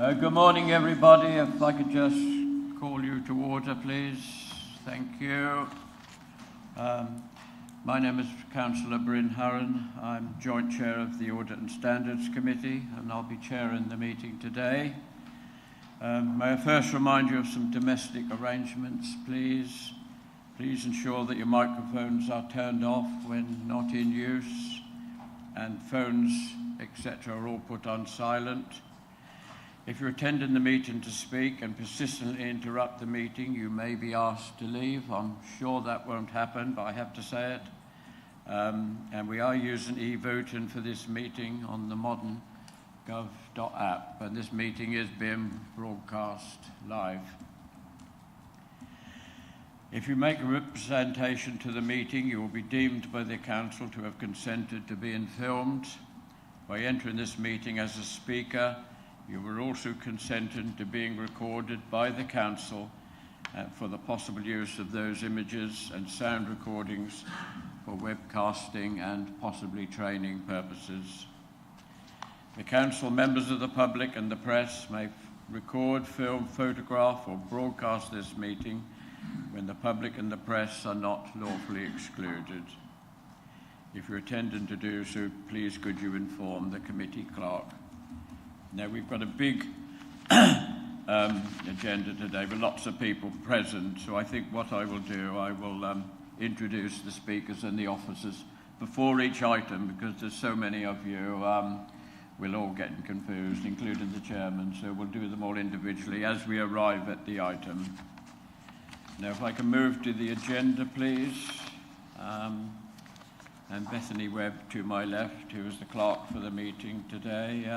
Good morning, everybody. If I could just call you to order, please. Thank you. My name is Councillor Bryn Hurren. I'm Joint Chair of the Audit and Standards Committee, and I'll be chairing the meeting today. May I first remind you of some domestic arrangements, please. Please ensure that your microphones are turned off when not in use, and phones, etc., are all put on silent. If you're attending the meeting to speak and persistently interrupt the meeting, you may be asked to leave. I'm sure that won't happen, but I have to say it. And we are using e-voting for this meeting on the modern gov.app, and this meeting is being broadcast live. If you make a representation to the meeting, you will be deemed by the Council to have consented to being filmed. By entering this meeting as a speaker, you were also consenting to being recorded by the Council for the possible use of those images and sound recordings for webcasting and possibly training purposes. The Council, members of the public and the press may record, film, photograph or broadcast this meeting when the public and the press are not lawfully excluded. If you're intending to do so, please could you inform the committee clerk. Now, we've got a big agenda today with lots of people present, so I think what I will do, I will introduce the speakers and the officers before each item, because there's so many of you, we'll all get confused, including the chairman, so we'll do them all individually as we arrive at the item. Now, if I can move to the agenda, please. And Bethany Webb to my left, who is the clerk for the meeting today.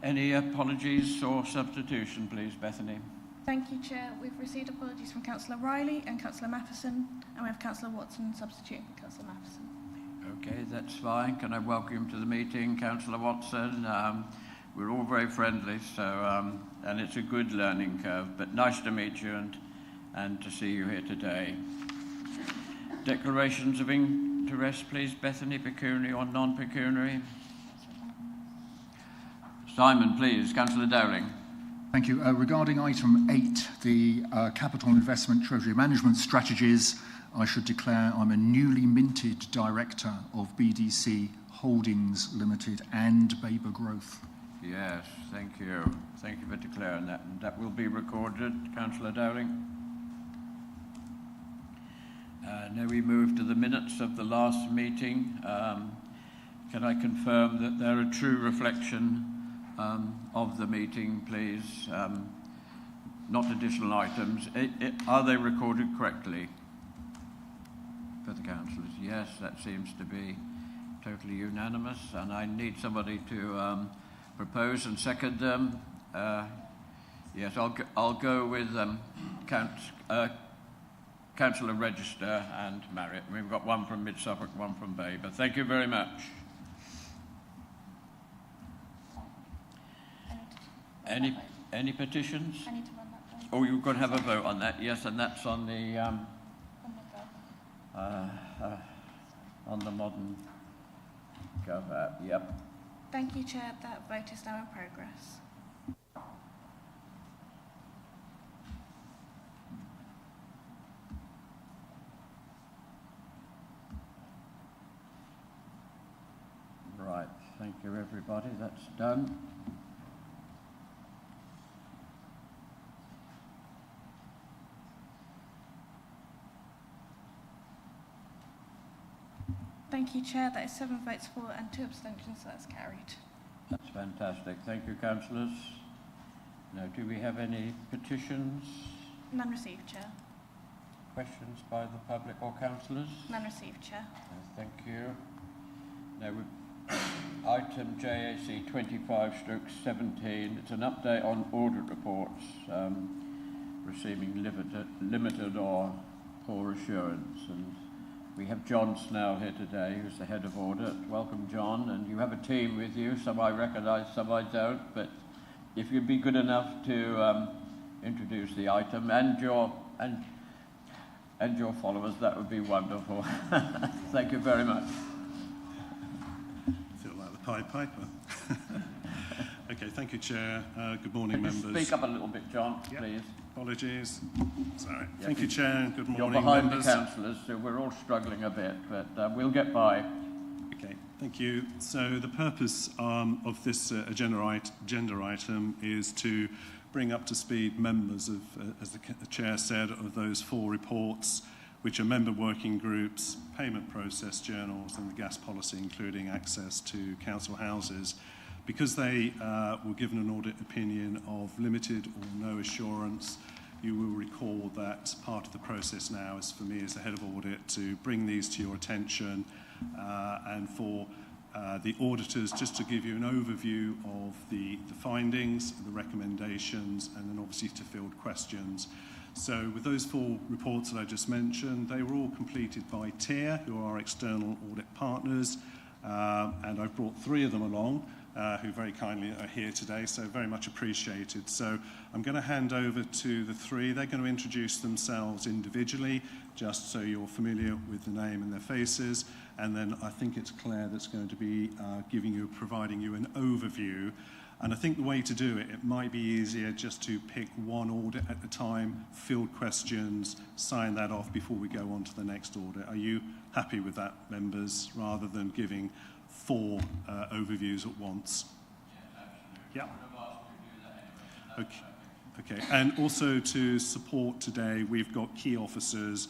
Any apologies or substitution, please, Bethany? Thank you, Chair. We've received apologies from Councillor Riley and Councillor Matheson, and we have Councillor Watson substituting for Councillor Matheson. Okay, that's fine. Can I welcome you to the meeting, Councillor Watson? We're all very friendly, so and it's a good learning curve, but nice to meet you and to see you here today. Declarations of interest, please, Bethany, pecuniary or non-pecuniary? Simon, please. Councillor Dowling. Thank you. Regarding item 8, the capital investment treasury management strategies, I should declare I'm a newly minted director of BDC Holdings Limited and Baber Growth. Yes, thank you. Thank you for declaring that. And that will be recorded, Councillor Dowling. Now we move to the minutes of the last meeting. Can I confirm that they're a true reflection of the meeting, please? Not additional items. Are they recorded correctly for the councillors? Yes, that seems to be totally unanimous, and I need somebody to propose and second them. Yes, I'll go with Councillor Register and Marriott. We've got one from Mid Suffolk, one from Baber. Thank you very much. Any petitions? I need to run that down. Oh, you've got to have a vote on that. Yes, and that's on the modern gov app. Yep. Thank you, Chair. That vote is now in progress. Right. Thank you, everybody. That's done. Thank you, Chair. That is 7 votes for and 2 abstentions, so that's carried. That's fantastic. Thank you, councillors. Now, do we have any petitions? None received, Chair. Questions by the public or councillors? None received, Chair. Thank you. Now, item JAC 25/17. It's an update on audit reports receiving limited or poor assurance. And we have John Snell here today, who's the head of audit. Welcome, John. And you have a team with you. Some I recognise, some I don't. But if you'd be good enough to introduce the item and your followers, that would be wonderful. Thank you very much. I feel like the Pied Piper. Okay, thank you, Chair. Good morning, Could you members. speak up a little bit, John, Yep. please? Apologies. Sorry. Yeah, Thank you, Chair, and good morning, You're behind members. the councillors, so we're all struggling a bit, but we'll get by. Okay, thank you. So the purpose of this agenda item is to bring up to speed members of, as the Chair said, of those 4 reports, which are member working groups, payment process journals, and the gas policy, including access to council houses. Because they were given an audit opinion of limited or no assurance, you will recall that part of the process now is for me as the head of audit to bring these to your attention and for the auditors just to give you an overview of the findings, the recommendations, and then obviously to field questions. So with those 4 reports that I just mentioned, they were all completed by TIA, who are our external audit partners, and I've brought 3 of them along, who very kindly are here today, so very much appreciated. So I'm going to hand over to the 3. They're going to introduce themselves individually, just so you're familiar with the name and their faces, and then I think it's Claire that's going to be providing you an overview. And I think the way to do it, it might be easier just to pick one audit at a time, field questions, sign that off before we go on to the next audit. Are you happy with that, members, rather than giving 4 overviews at once? Yeah. Okay. And also to support today, we've got key officers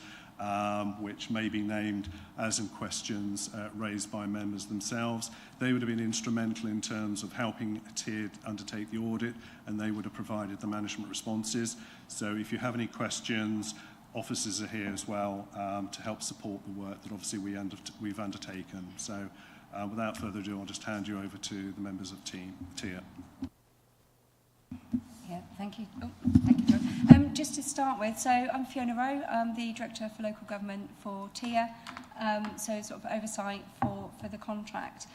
which may be named as in questions raised by members themselves. They would have been instrumental in terms of helping TIA undertake the audit, and they would have provided the management responses. So if you have any questions, officers are here as well to help support the work that obviously we've undertaken. So without further ado, I'll just hand you over to the members of TIA. Yeah, thank you. Oh, thank you, John. Just to start with, so I'm Fiona Rowe. I'm the Director for Local Government for TIA, so sort of oversight for the contract.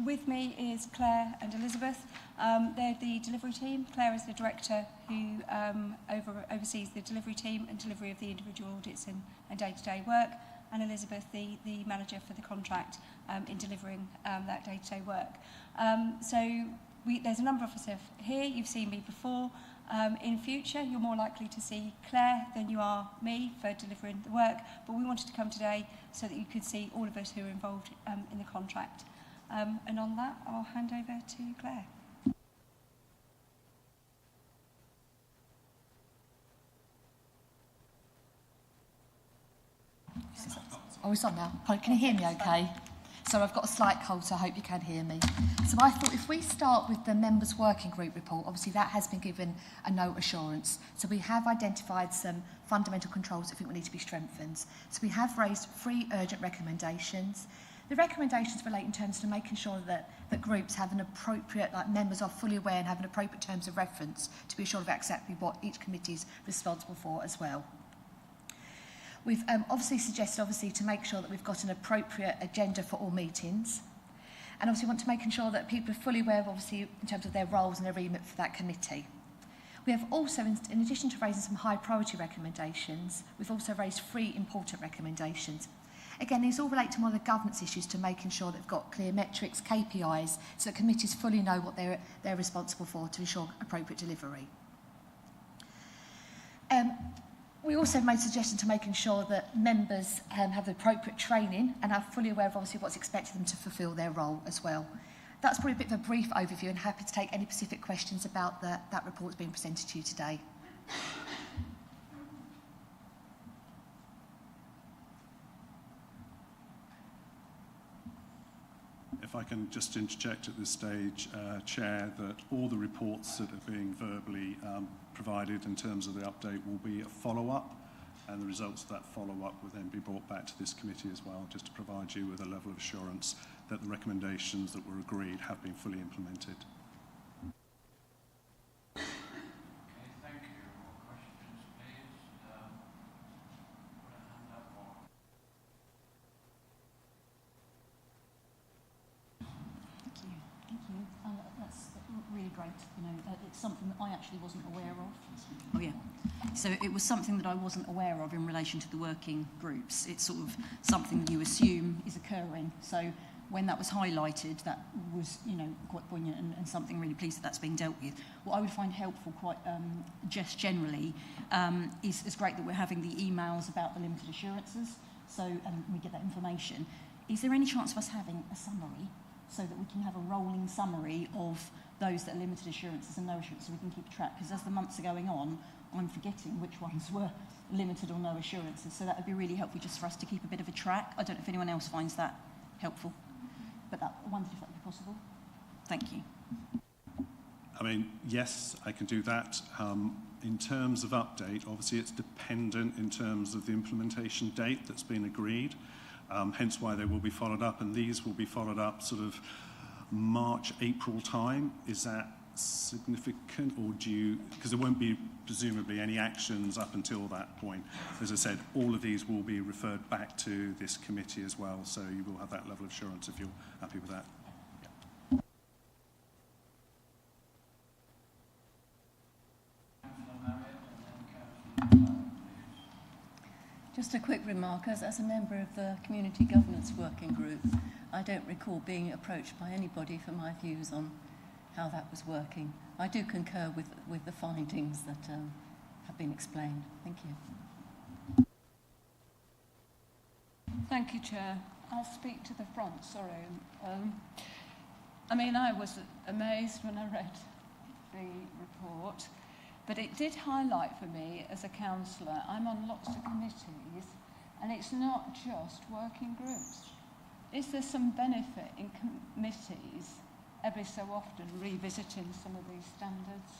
With me is Claire and Elizabeth. They're the delivery team. Claire is the Director who oversees the delivery team and delivery of the individual audits and day-to-day work, and Elizabeth, the manager for the contract in delivering that day-to-day work. There's a number of us here. You've seen me before. In future, you're more likely to see Claire than you are me for delivering the work, but we wanted to come today so that you could see all of us who are involved in the contract. And on that, I'll hand over to Claire. Oh, it's on now. Can you hear me okay? So I've got a slight cold, so I hope you can hear me. So I thought if we start with the members' working group report, obviously that has been given a no assurance. So we have identified some fundamental controls I think will need to be strengthened. So we have raised 3 urgent recommendations. The recommendations relate in terms to making sure that groups have an appropriate, like members are fully aware and have an appropriate terms of reference to be sure of exactly what each committee is responsible for as well. We've obviously suggested to make sure that we've got an appropriate agenda for all meetings, and obviously want to make sure that people are fully aware of obviously in terms of their roles and their remit for that committee. We have also, in addition to raising some high priority recommendations, we've also raised 3 important recommendations. Again, these all relate to more of the governance issues, to making sure they've got clear metrics, KPIs, so that committees fully know what they're responsible for to ensure appropriate delivery. We also made suggestions to making sure that members have the appropriate training and are fully aware of obviously what's expected of them to fulfil their role as well. That's probably a bit of a brief overview, and happy to take any specific questions about that report that's being presented to you today. If I can just interject at this stage, Chair, that all the reports that are being verbally provided in terms of the update will be a follow-up, and the results of that follow-up will then be brought back to this committee as well, just to provide you with a level of assurance that the recommendations that were agreed have been fully implemented. Okay, thank you. More questions, please? Put a hand up more. Thank you. That's really great. It's something that I actually wasn't aware of. Oh yeah. So it was something that I wasn't aware of in relation to the working groups. It's sort of something you assume is occurring. So when that was highlighted, that was, you know, quite poignant and something really pleased that that's being dealt with. What I would find helpful quite just generally is it's great that we're having the emails about the limited assurances, so we get that information. Is there any chance of us having a summary so that we can have a rolling summary of those that are limited assurances and no assurances so we can keep track? Because as the months are going on, I'm forgetting which ones were limited or no assurances. So that would be really helpful just for us to keep a bit of a track. I don't know if anyone else finds that helpful, but I wondered if that would be possible. Thank you. I mean, yes, I can do that. In terms of update, obviously it's dependent in terms of the implementation date that's been agreed, hence why they will be followed up, and these will be followed up sort of March, April time. Is that significant, or do you, because there won't be presumably any actions up until that point. As I said, all of these will be referred back to this committee as well, so you will have that level of assurance if you're happy with that. Just a quick remark, as a member of the Community Governance Working Group, I don't recall being approached by anybody for my views on how that was working. I do concur with the findings that have been explained. Thank you. Thank you, Chair. I'll speak to the front, sorry. I mean, I was amazed when I read the report, but it did highlight for me as a councillor, I'm on lots of committees, and it's not just working groups. Is there some benefit in committees every so often revisiting some of these standards?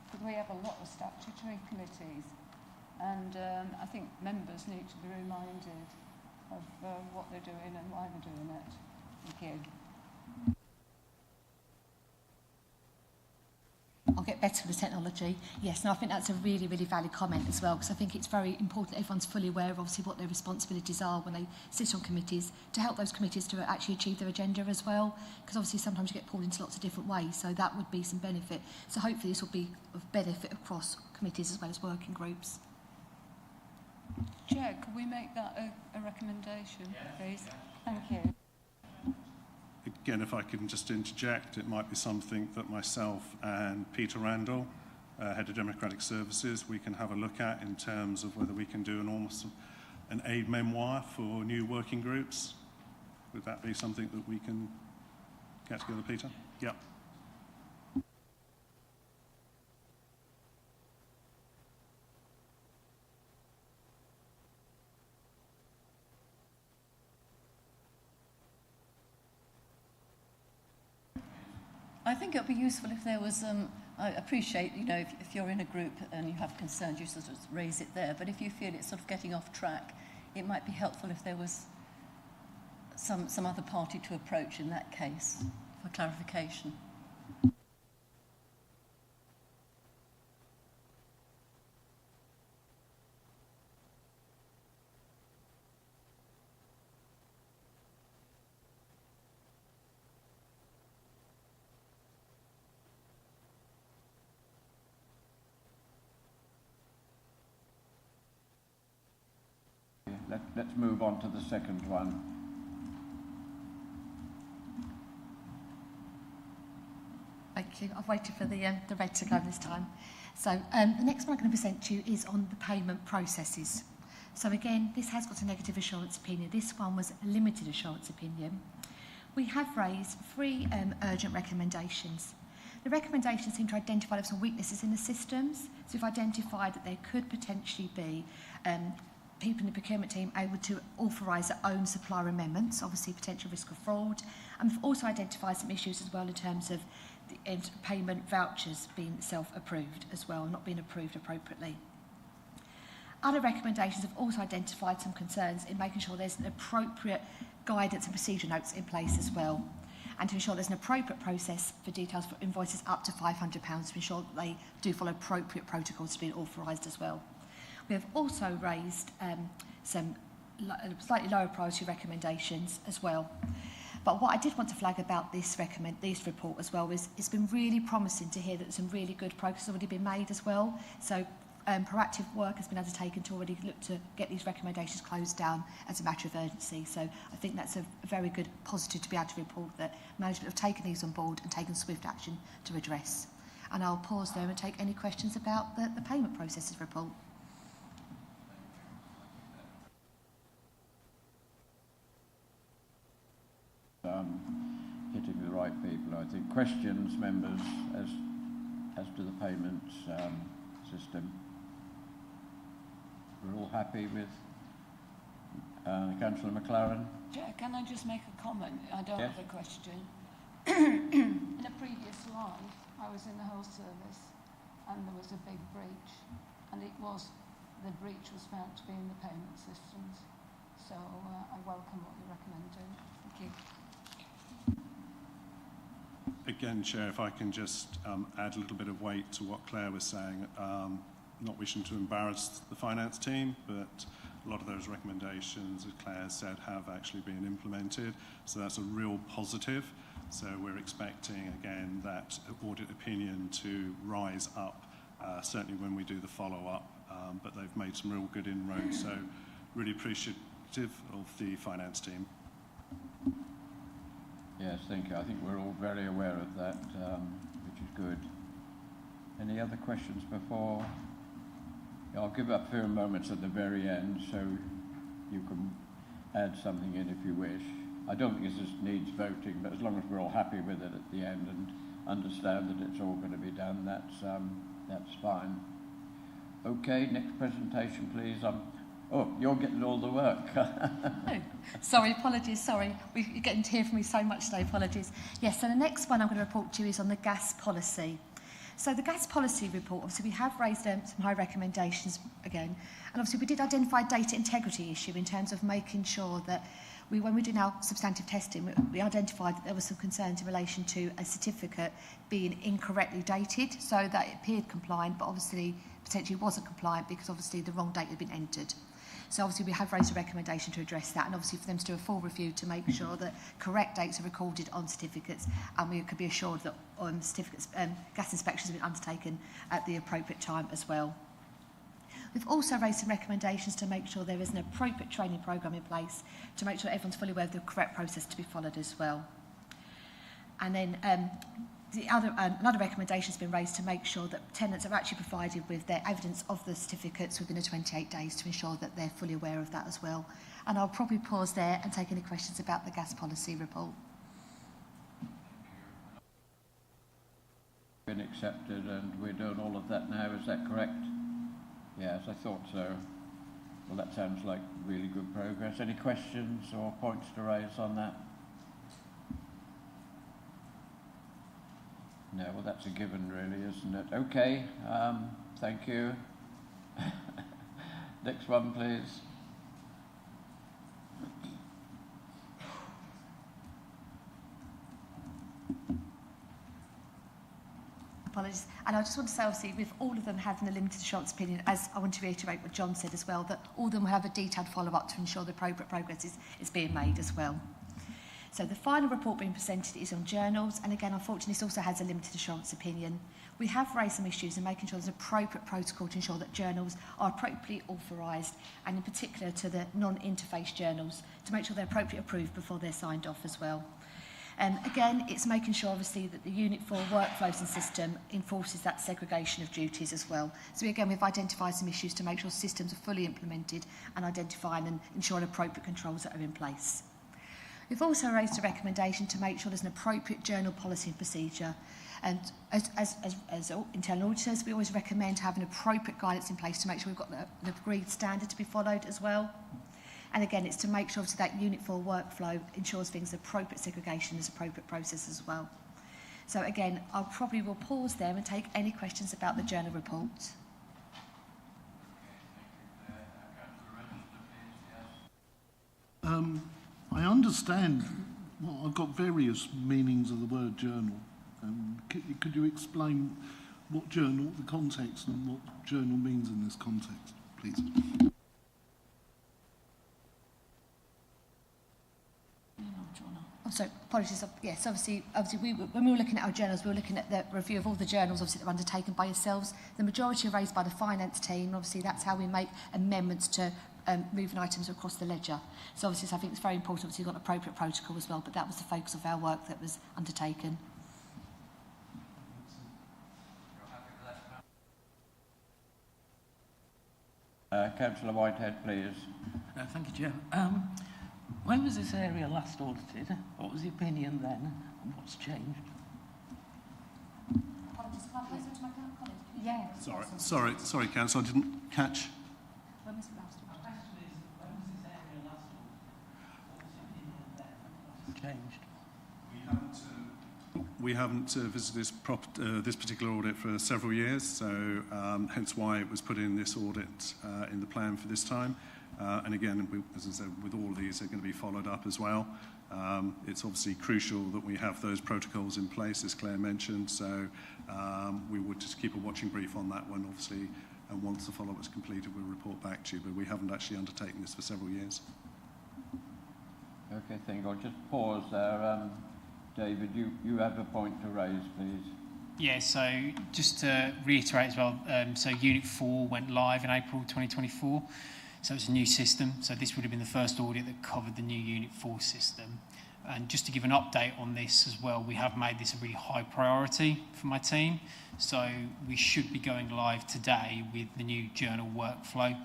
Because we have a lot of statutory committees, and I think members need to be reminded of what they're doing and why they're doing it. Thank you. I'll get better with technology. Yes, and I think that's a really, really valid comment as well, because I think it's very important that everyone's fully aware of obviously what their responsibilities are when they sit on committees, to help those committees to actually achieve their agenda as well, because obviously sometimes you get pulled into lots of different ways, so that would be some benefit. So hopefully this will be of benefit across committees as well as working groups. Chair, could we make that a recommendation, please? Thank you. Again, if I can just interject, it might be something that myself and Peter Randall, Head of Democratic Services, we can have a look at in terms of whether we can do an aid memoir for new working groups. Would that be something that we can get together, Peter? Yeah. I think it would be useful if there was, I appreciate, you know, if you're in a group and you have concerns, you sort of raise it there, but if you feel it's sort of getting off track, it might be helpful if there was some other party to approach in that case for clarification. Let's move on to the second one. Thank you. I've waited for the red to go this time. So the next one I'm going to present to you is on the payment processes. So again, this has got a negative assurance opinion. This one was a limited assurance opinion. We have raised 3 urgent recommendations. The recommendations seem to identify some weaknesses in the systems. So we've identified that there could potentially be people in the procurement team able to authorise their own supplier amendments, obviously potential risk of fraud. And we've also identified some issues as well in terms of the payment vouchers being self-approved as well, not being approved appropriately. Other recommendations have also identified some concerns in making sure there's an appropriate guidance and procedure notes in place as well, and to ensure there's an appropriate process for details for invoices up to £500 to ensure that they do follow appropriate protocols to be authorised as well. We have also raised some slightly lower priority recommendations as well. But what I did want to flag about this report as well is it's been really promising to hear that some really good progress has already been made as well. So proactive work has been undertaken to already look to get these recommendations closed down as a matter of urgency. So I think that's a very good positive to be able to report that management have taken these on board and taken swift action to address. And I'll pause there and take any questions about the payment processes report. Hitting the right people, I think. Questions, members, as to the payments system? We're all happy with Councillor McLaren? Chair, can I just make a comment? I don't Yes. have a question. In a previous life, I was in the health service and there was a big breach, and the breach was found to be in the payment systems. So I welcome what you're recommending. Thank you. Again, Chair, if I can just add a little bit of weight to what Claire was saying, not wishing to embarrass the finance team, but a lot of those recommendations, as Claire said, have actually been implemented. So that's a real positive. So we're expecting, again, that audit opinion to rise up, certainly when we do the follow-up. But they've made some real good inroads. So really appreciative of the finance team. Yes, thank you. I think we're all very aware of that, which is good. Any other questions before? I'll give up a few moments at the very end so you can add something in if you wish. I don't think this needs voting, but as long as we're all happy with it at the end and understand that it's all going to be done, that's fine. Okay, next presentation, please. Oh, you're getting all the work. Oh, sorry, apologies, sorry. You're getting to hear from me so much today, apologies. Yes, so the next one I'm going to report to you is on the gas policy. So the gas policy report, obviously we have raised some high recommendations again, and obviously we did identify a data integrity issue in terms of making sure that when we do now substantive testing, we identified that there were some concerns in relation to a certificate being incorrectly dated, so that it appeared compliant, but obviously potentially wasn't compliant because obviously the wrong date had been entered. So obviously we have raised a recommendation to address that, and obviously for them to do a full review to make sure that correct dates are recorded on certificates, and we could be assured that certificates, gas inspections have been undertaken at the appropriate time as well. We've also raised some recommendations to make sure there is an appropriate training programme in place to make sure everyone's fully aware of the correct process to be followed as well. And then another recommendation has been raised to make sure that tenants are actually provided with their evidence of the certificates within the 28 days to ensure that they're fully aware of that as well. And I'll probably pause there and take any questions about the gas policy report. Been accepted and we're doing all of that now, is that correct? Yes, I thought so. Well, that sounds like really good progress. Any questions or points to raise on that? No, well, that's a given, really, isn't it? Okay, thank you. Next one, please. Apologies. And I just want to say, obviously, with all of them having a limited assurance opinion, as I want to reiterate what John said as well, that all of them will have a detailed follow-up to ensure the appropriate progress is being made as well. So the final report being presented is on journals, and again, unfortunately, this also has a limited assurance opinion. We have raised some issues in making sure there's an appropriate protocol to ensure that journals are appropriately authorised, and in particular to the non-interface journals, to make sure they're appropriately approved before they're signed off as well. Again, it's making sure, obviously, that the Unit 4 workflows and system enforces that segregation of duties as well. So again, we've identified some issues to make sure systems are fully implemented and identifying and ensuring appropriate controls that are in place. We've also raised a recommendation to make sure there's an appropriate journal policy and procedure. And as internal auditors, we always recommend having appropriate guidance in place to make sure we've got an agreed standard to be followed as well. And again, it's to make sure that Unit 4 workflow ensures things appropriate segregation is appropriate process as well. So again, I probably will pause there and take any questions about the journal report. I understand, well, I've got various meanings of the word journal. Could you explain what journal, the context, and what journal means in this context, please? So apologies. Yes, obviously when we were looking at our journals, we were looking at the review of all the journals, obviously, that were undertaken by yourselves. The majority are raised by the finance team. Obviously, that's how we make amendments to moving items across the ledger. So obviously, I think it's very important. Obviously, you've got appropriate protocol as well, but that was the focus of our work that was undertaken. Councillor Whitehead, please. Thank you, Chair. When was this area last audited? What was the opinion then, and what's changed? Apologies, can I pass it to my colleague? Yeah. Sorry, Councillor, I didn't catch. When was it last? Changed. We haven't visited this particular audit for several years, so hence why it was put in this audit in the plan for this time. And again, as I said, with all of these, they're going to be followed up as well. It's obviously crucial that we have those protocols in place, as Claire mentioned, so we would just keep a watching brief on that one, obviously, and once the follow-up is completed, we'll report back to you, but we haven't actually undertaken this for several years. Okay, thank you. I'll just pause there. David, you have a point to raise, please. Yeah, so just to reiterate as well, so Unit 4 went live in April 2024, so it's a new system. So this would have been the first audit that covered the new Unit 4 system. And just to give an update on this as well, we have made this a really high priority for my team. So we should be going live today with the new journal workflow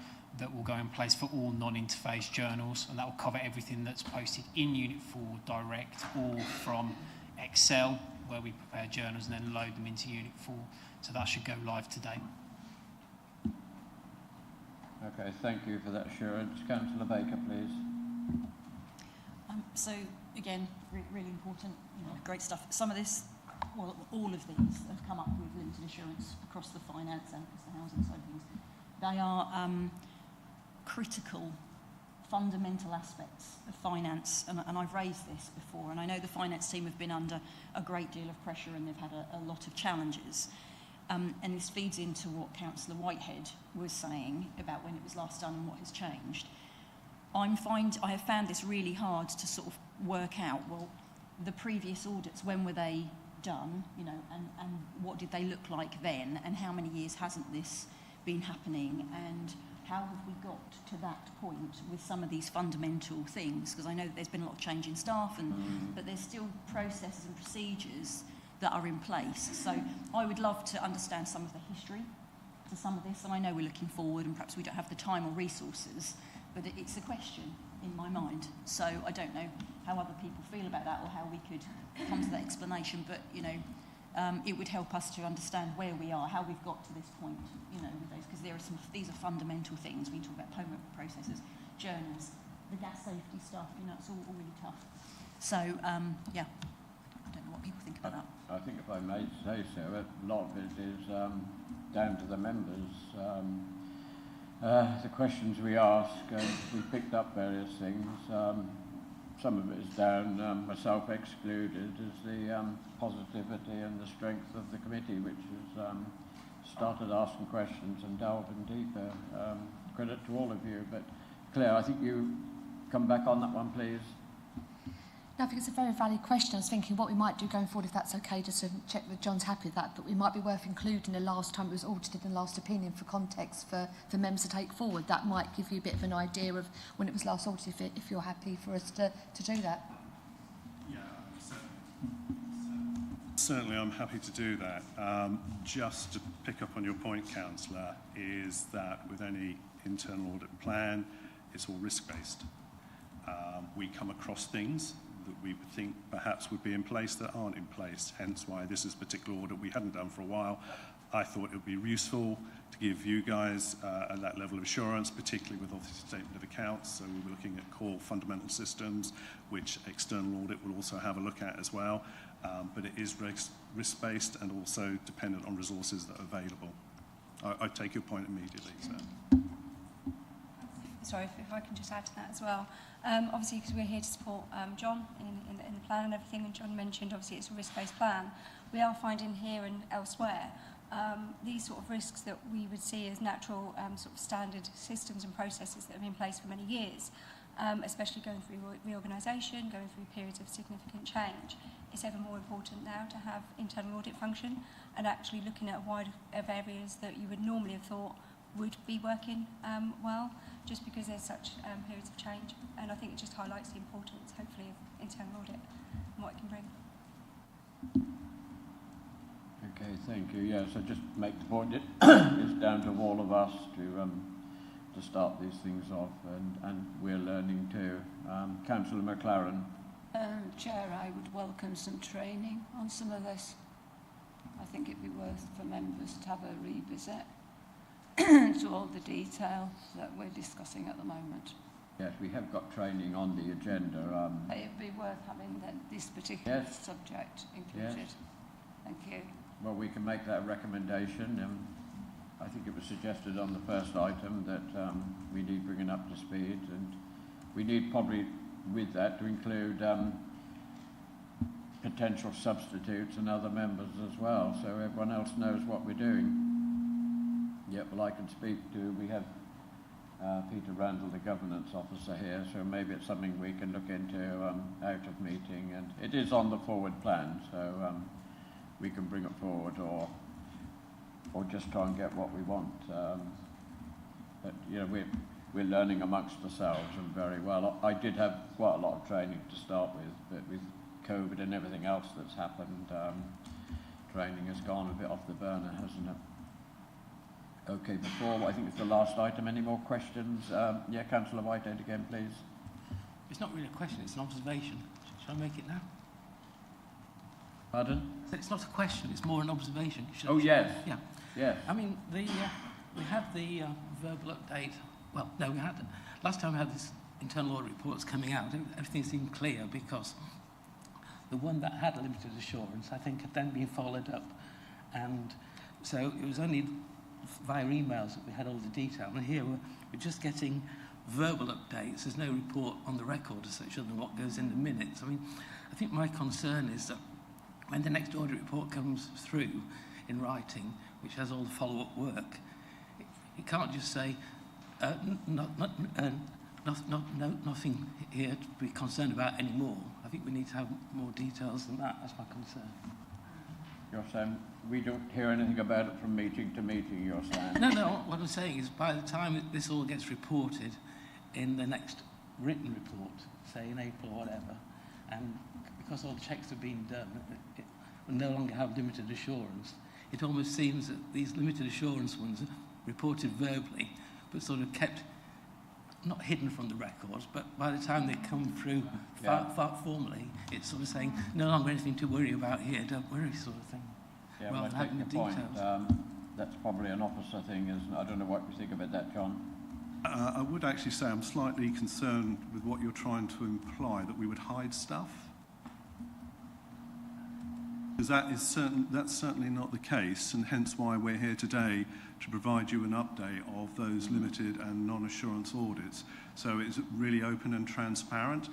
that will go in place for all non-interface journals, and that will cover everything that's posted in Unit 4 direct or from Excel, where we prepare journals and then load them into Unit 4. So that should go live today. Okay, thank you for that assurance. Councillor Baker, please. So again, really important, great stuff. Some of this, well, all of these have come up with limited assurance across the finance and across the housing side of things. They are critical, fundamental aspects of finance, and I've raised this before, and I know the finance team have been under a great deal of pressure and they've had a lot of challenges. And this feeds into what Councillor Whitehead was saying about when it was last done and what has changed. I have found this really hard to sort of work out, well, the previous audits, when were they done, and what did they look like then, and how many years hasn't this been happening, and how have we got to that point with some of these fundamental things? Because I know that there's been a lot of change in staff, but there's still processes and procedures that are in place. So I would love to understand some of the history to some of this, and I know we're looking forward and perhaps we don't have the time or resources, but it's a question in my mind. So I don't know how other people feel about that or how we could come to that explanation, but it would help us to understand where we are, how we've got to this point, with those, because these are fundamental things. We talk about payment processes, journals, the gas safety stuff, it's all really tough. So, yeah, I don't know what people think about that. I think if I may say so, a lot of it is down to the members. The questions we ask, we picked up various things. Some of it is down, myself excluded, is the positivity and the strength of the committee, which has started asking questions and delving deeper. Credit to all of you. But Claire, I think you come back on that one, please. No, I think it's a very valid question. I was thinking what we might do going forward, if that's okay, just to check that John's happy with that, but we might be worth including the last time it was audited and last opinion for context for members to take forward. That might give you a bit of an idea of when it was last audited, if you're happy for us to do that. Yeah, certainly I'm happy to do that. Just to pick up on your point, Councillor, is that with any internal audit plan, it's all risk-based. We come across things that we think perhaps would be in place that aren't in place, hence why this is a particular audit we hadn't done for a while. I thought it would be useful to give you guys that level of assurance, particularly with obviously statement of accounts. So we were looking at core fundamental systems, which external audit will also have a look at as well. But it is risk-based and also dependent on resources that are available. I take your point immediately. So. Sorry, if I can just add to that as well. Obviously, because we're here to support John in the plan and everything, and John mentioned, obviously, it's a risk-based plan. We are finding here and elsewhere these sort of risks that we would see as natural sort of standard systems and processes that have been in place for many years. especially going through reorganisation, going through periods of significant change. It's ever more important now to have internal audit function and actually looking at a wide of areas that you would normally have thought would be working well, just because there's such periods of change. And I think it just highlights the importance, hopefully, of internal audit and what it can bring. Okay, thank you. Yes, I just make the point that it's down to all of us to start these things off, and we're learning too. Councillor McLaren. Chair, I would welcome some training on some of this. I think it'd be worth for members to have a revisit to all the detail that we're discussing at the moment. Yes, we have got training on the agenda. It'd be worth having this particular Yes. subject included. Yes. Thank you. Well, we can make that recommendation. I think it was suggested on the first item that we need bringing up to speed, and we need probably with that to include potential substitutes and other members as well, so everyone else knows what we're doing. Yeah, well, I can speak to, we have Peter Randall, the governance officer here, so maybe it's something we can look into out of meeting, and it is on the forward plan, so we can bring it forward or just try and get what we want. But you know, we're learning amongst ourselves and very well. I did have quite a lot of training to start with, but with COVID and everything else that's happened, training has gone a bit off the burner, hasn't it? Okay, before I think it's the last item. Any more questions? Yeah, Councillor Whitehead again, please. It's not really a question, it's an observation. Shall I make it now? Pardon? So it's not a question, it's more an observation. Oh, yes. Yeah. Yes. I mean, we had the verbal update. Well, no, we had last time we had this internal audit reports coming out. Everything seemed clear because the one that had limited assurance, I think, had then been followed up, and so it was only via emails that we had all the detail. And here we're just getting verbal updates. There's no report on the record as such other than what goes in the minutes. I mean, I think my concern is that when the next audit report comes through in writing, which has all the follow-up work, it can't just say nothing here to be concerned about anymore. I think we need to have more details than that. That's my concern. You're saying we don't hear anything about it from meeting to meeting, you're saying? No, what I'm saying is by the time this all gets reported in the next written report, say in April or whatever, and because all the checks have been done, it will no longer have limited assurance. It almost seems that these limited assurance ones are reported verbally, but sort of kept, not hidden from the records, but by the time they come through far formally, it's sort of saying, no longer anything to worry about here, don't worry, sort of thing. Yeah, well, I take your point. That's probably an officer thing, isn't it? I don't know what you think about that, John. I would actually say I'm slightly concerned with what you're trying to imply, that we would hide stuff. Because that's certainly not the case, and hence why we're here today to provide you an update of those limited and non-assurance audits. So it's really open and transparent.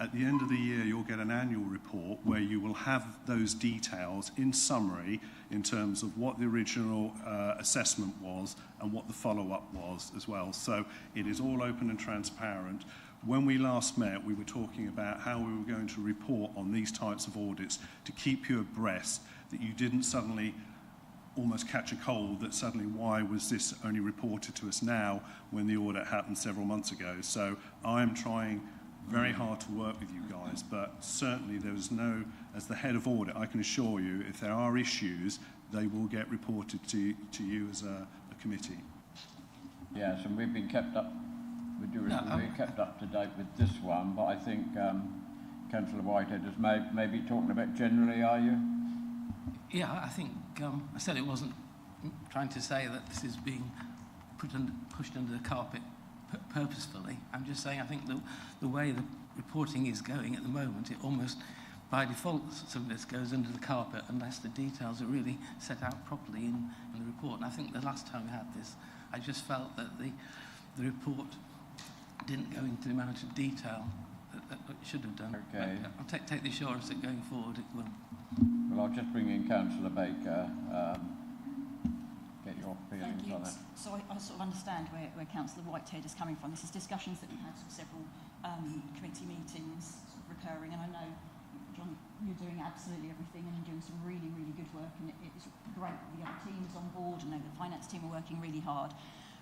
At the end of the year, you'll get an annual report where you will have those details in summary in terms of what the original assessment was and what the follow-up was as well. So it is all open and transparent. When we last met, we were talking about how we were going to report on these types of audits to keep you abreast, that you didn't suddenly almost catch a cold, that suddenly why was this only reported to us now when the audit happened several months ago. So I'm trying very hard to work with you guys, but certainly there's no, as the head of audit, I can assure you, if there are issues, they will get reported to you as a committee. Yes, and we've been kept up. We're kept up to date with this one, but I think Councillor Whitehead is maybe talking about generally, are you? Yeah, I think I said it wasn't trying to say that this is being pushed under the carpet purposefully. I'm just saying I think the way the reporting is going at the moment, it almost by default some of this goes under the carpet unless the details are really set out properly in the report. And I think the last time we had this, I just felt that the report didn't go into the amount of detail that it should have done. Okay. But I'll take the assurance that going forward it will. Well, I'll just bring in Councillor Baker, get your feelings on it. So I sort of understand where Councillor Whitehead is coming from. This is discussions that we've had for several committee meetings recurring, and I know, John, you're doing absolutely everything and you're doing some really, really good work, and it's great that the other team is on board. I know the finance team are working really hard.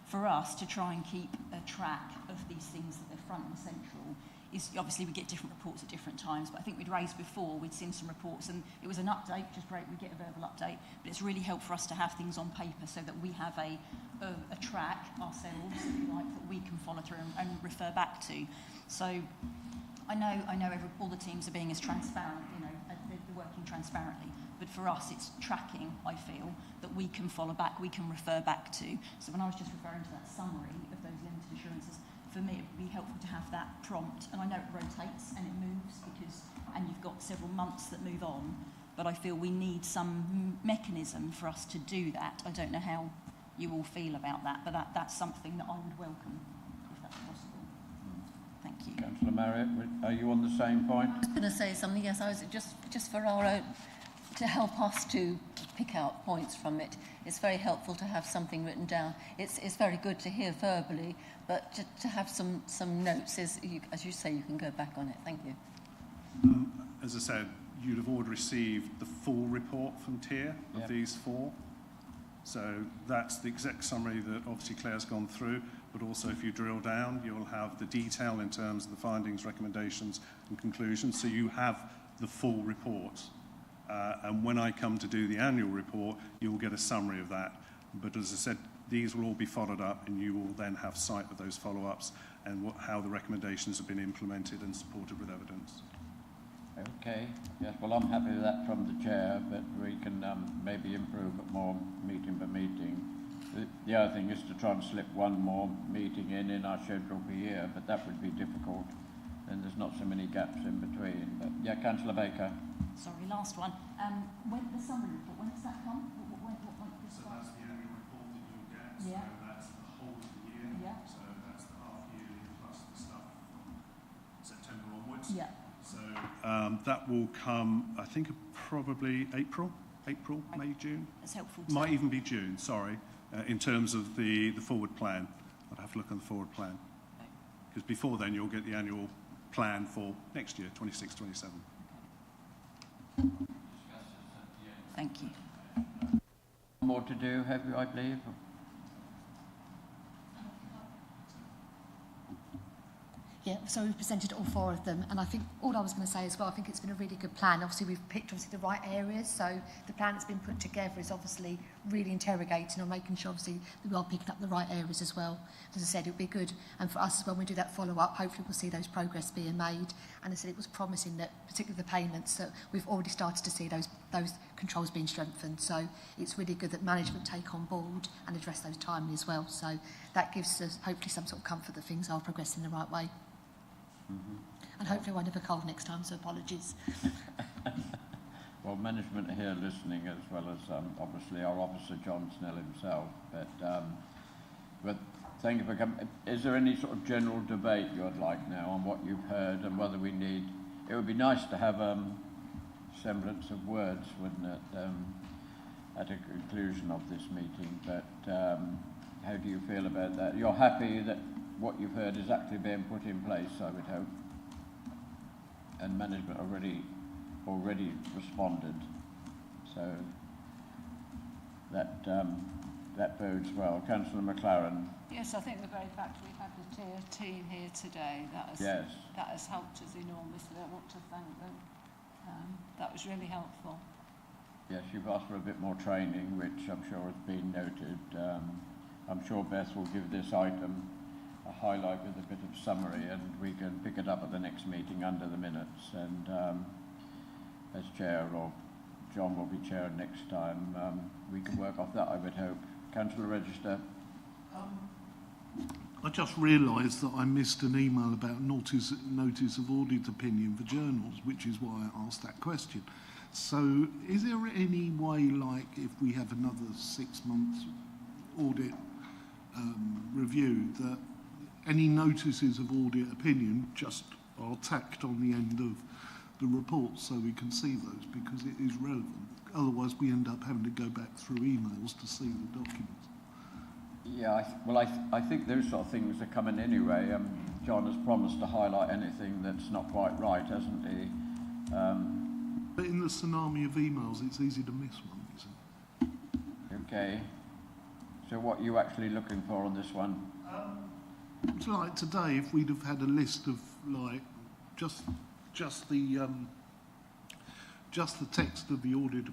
For us to try and keep a track of these things that are front and central is, obviously we get different reports at different times, but I think we'd raised before, we'd seen some reports and it was an update, which is great, we get a verbal update, but it's really helped for us to have things on paper so that we have a track ourselves, if you like, that we can follow through and refer back to. So I know all the teams are being as transparent, you know, they're working transparently, but for us it's tracking, I feel, that we can follow back, we can refer back to. So when I was just referring to that summary of those limited assurances, for me it would be helpful to have that prompt, and I know it rotates and it moves and you've got several months that move on, but I feel we need some mechanism for us to do that. I don't know how you all feel about that, but that's something that I would welcome, if that's possible. Thank you. Councillor Marriott, are you on the same point? I was going to say something, yes, I was just for our own, to help us to pick out points from it. It's very helpful to have something written down. It's very good to hear verbally, but to have some notes, as you say, you can go back on it. Thank you. As I said, you'd have already received the full report from TIER of these four. So that's the exec summary that obviously Claire's gone through, but also if you drill down, you'll have the detail in terms of the findings, recommendations and conclusions. So you have the full report. And when I come to do the annual report, you'll get a summary of that. But as I said, these will all be followed up and you will then have sight of those follow-ups and how the recommendations have been implemented and supported with evidence. Okay, yes, well I'm happy with that from the chair, but we can maybe improve it more meeting by meeting. The other thing is to try and slip one more meeting in our schedule per year, but that would be difficult and there's not so many gaps in between. But yeah, Councillor Baker. Sorry, last one. When the summary report, when does that come? What So that's the annual report that you'll get. Yeah. So that's the whole of the year. Yeah. So that's the half yearly plus the stuff from September onwards. Yeah. So that will come, I think, probably April, May, June. That's helpful. Might even be June, sorry, in terms of the forward plan. I'd have to look on the forward plan. Because before then you'll get the annual plan for next year, 26-27. Thank you. More to do, have you, I believe? Yeah, so we've presented all four of them, and I think all I was going to say as well, I think it's been a really good plan. Obviously, we've picked the right areas, so the plan that's been put together is obviously really interrogating or making sure obviously that we are picking up the right areas as well. As I said, it would be good, and for us as well, when we do that follow-up, hopefully we'll see those progress being made. And I said it was promising that, particularly the payments, that we've already started to see those controls being strengthened. So it's really good that management take on board and address those timely as well. So that gives us hopefully some sort of comfort that things are progressing in the right way. Mm-hmm. And hopefully I won't have a cold next time, so apologies. Well, management are here listening, as well as obviously our officer John Snell himself. But thank you for coming. Is there any sort of general debate you'd like now on what you've heard and whether we need? It would be nice to have semblance of words, wouldn't it, at a conclusion of this meeting? But how do you feel about that? You're happy that what you've heard is actually being put in place, I would hope, and management already responded, so that bodes well. Councillor McLaren. Yes, I think the very fact we've had the TIER team here today, that has helped us enormously. I want to thank them. That was really helpful. Yes, you've asked for a bit more training, which I'm sure has been noted. I'm sure Beth will give this item a highlight with a bit of summary, and we can pick it up at the next meeting under the minutes. And as chair, or John will be chair next time, we can work off that, I would hope. Councillor Register. I just realised that I missed an email about notice of audit opinion for journals, which is why I asked that question. So is there any way, like if we have another 6 months audit review, that any notices of audit opinion just are tacked on the end of the report so we can see those, because it is relevant. Otherwise we end up having to go back through emails to see the documents. Yeah, I think those sort of things are coming anyway. John has promised to highlight anything that's not quite right, hasn't he? But in the tsunami of emails, it's easy to miss one, isn't it? Okay. So what are you actually looking for on this one? It's like today, if we'd have had a list of like just the text of the audit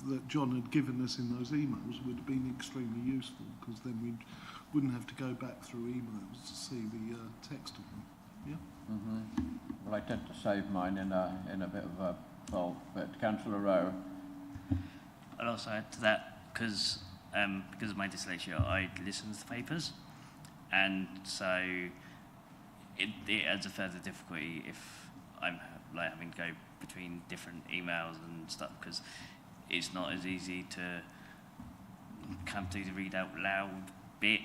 that John had given us in those emails would have been extremely useful, because then we wouldn't have to go back through emails to see the text of them. Yeah. Mm-hmm. Well, I tend to save mine in a bit of a bulk, but Councillor Rowe. I'll also add to that, because of my dyslexia, I listen to the papers, and so it adds a further difficulty if I'm like having to go between different emails and stuff, because it's not as easy to come to the read out loud bit,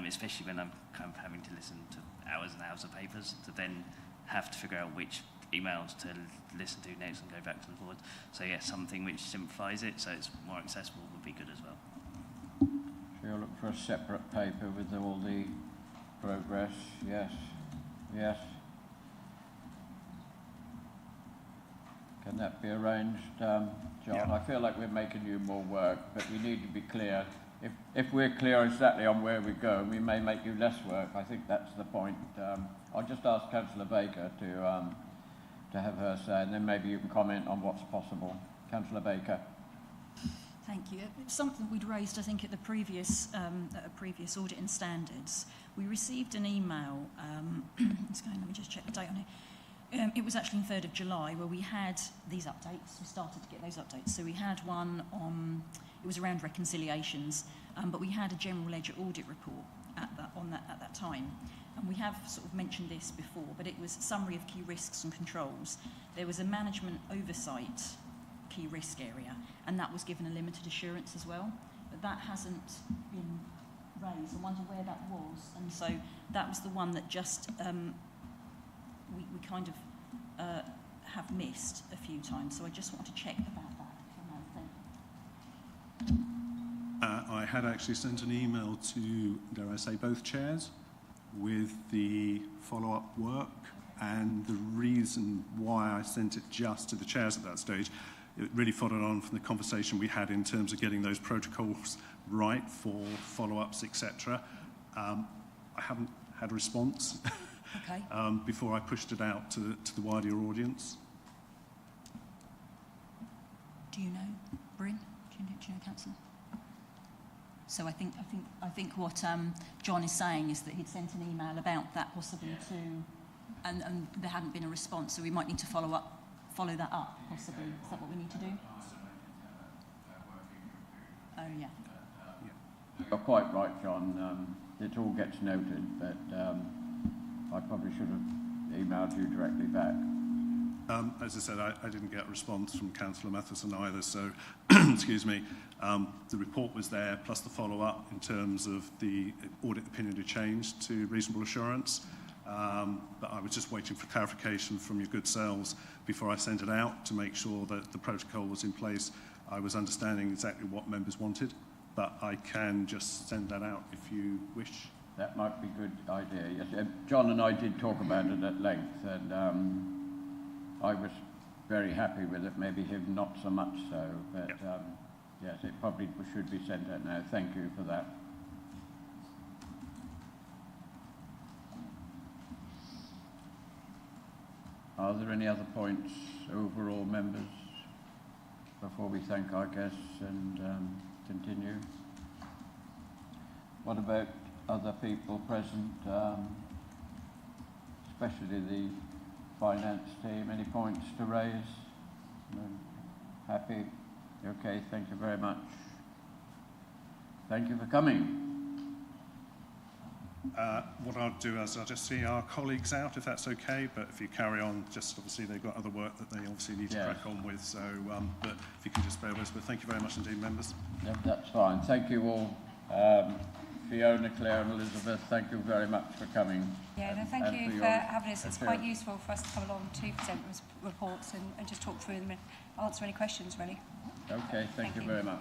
especially when I'm kind of having to listen to hours and hours of papers to then have to figure out which emails to listen to next and go back and forth. So yeah, something which simplifies it so it's more accessible would be good as well. So you'll look for a separate paper with all the progress. Yes. Yes. Can that be arranged, John? Yeah. I feel like we're making you more work, but we need to be clear. If we're clear exactly on where we go, we may make you less work. I think that's the point. I'll just ask Councillor Baker to have her say, and then maybe you can comment on what's possible. Councillor Baker. Thank you. It's something we'd raised, I think, at a previous audit and standards. We received an email. Let me just check the date on it. It was actually on 3rd of July where we had these updates. We started to get those updates. So we had one on, it was around reconciliations, but we had a general ledger audit report at that time. And we have sort of mentioned this before, but it was a summary of key risks and controls. There was a management oversight key risk area, and that was given a limited assurance as well. But that hasn't been raised. I wonder where that was. And so that was the one that just we kind of have missed a few times. So I just want to check about that. Thank you. I had actually sent an email to, dare I say, both chairs with the follow-up work, and the reason why I sent it just to the chairs at that stage, it really followed on from the conversation we had in terms of getting those protocols right for follow-ups, etc. I haven't had a response okay. Before I pushed it out to the wider audience. Do you know, Bryn? Do you know, Councillor? So I think what John is saying is that he'd sent an email about that possibly to, and there hadn't been a response. So we might need to follow that up possibly. Is that what we need to do? Oh yeah. You're quite right, John. It all gets noted, but I probably should have emailed you directly back. As I said, I didn't get a response from Councillor Matheson either, so, excuse me, the report was there, plus the follow-up in terms of the audit opinion to change to reasonable assurance, but I was just waiting for clarification from your good selves before I sent it out to make sure that the protocol was in place. I was understanding exactly what members wanted, but I can just send that out if you wish. That might be a good idea, yes. John and I did talk about it at length, and I was very happy with it, maybe him not so much so, but yep. Yes, it probably should be sent out now. Thank you for that. Are there any other points overall, members, before we thank our guests and continue? What about other people present, especially the finance team? Any points to raise? No? Happy? Okay, thank you very much. Thank you for coming. What I'll do is I'll just see our colleagues out, if that's okay, but if you carry on, just obviously they've got other work that they obviously need to crack on with, so, but if you can just bear with us, but thank you very much indeed, members. Yep, that's fine. Thank you all. Fiona, Claire and Elizabeth, thank you very much for coming. Yeah, no, thank you for having us. It's quite useful for us to come along to present reports and just talk through them and answer any questions, really. Okay, thank you very much.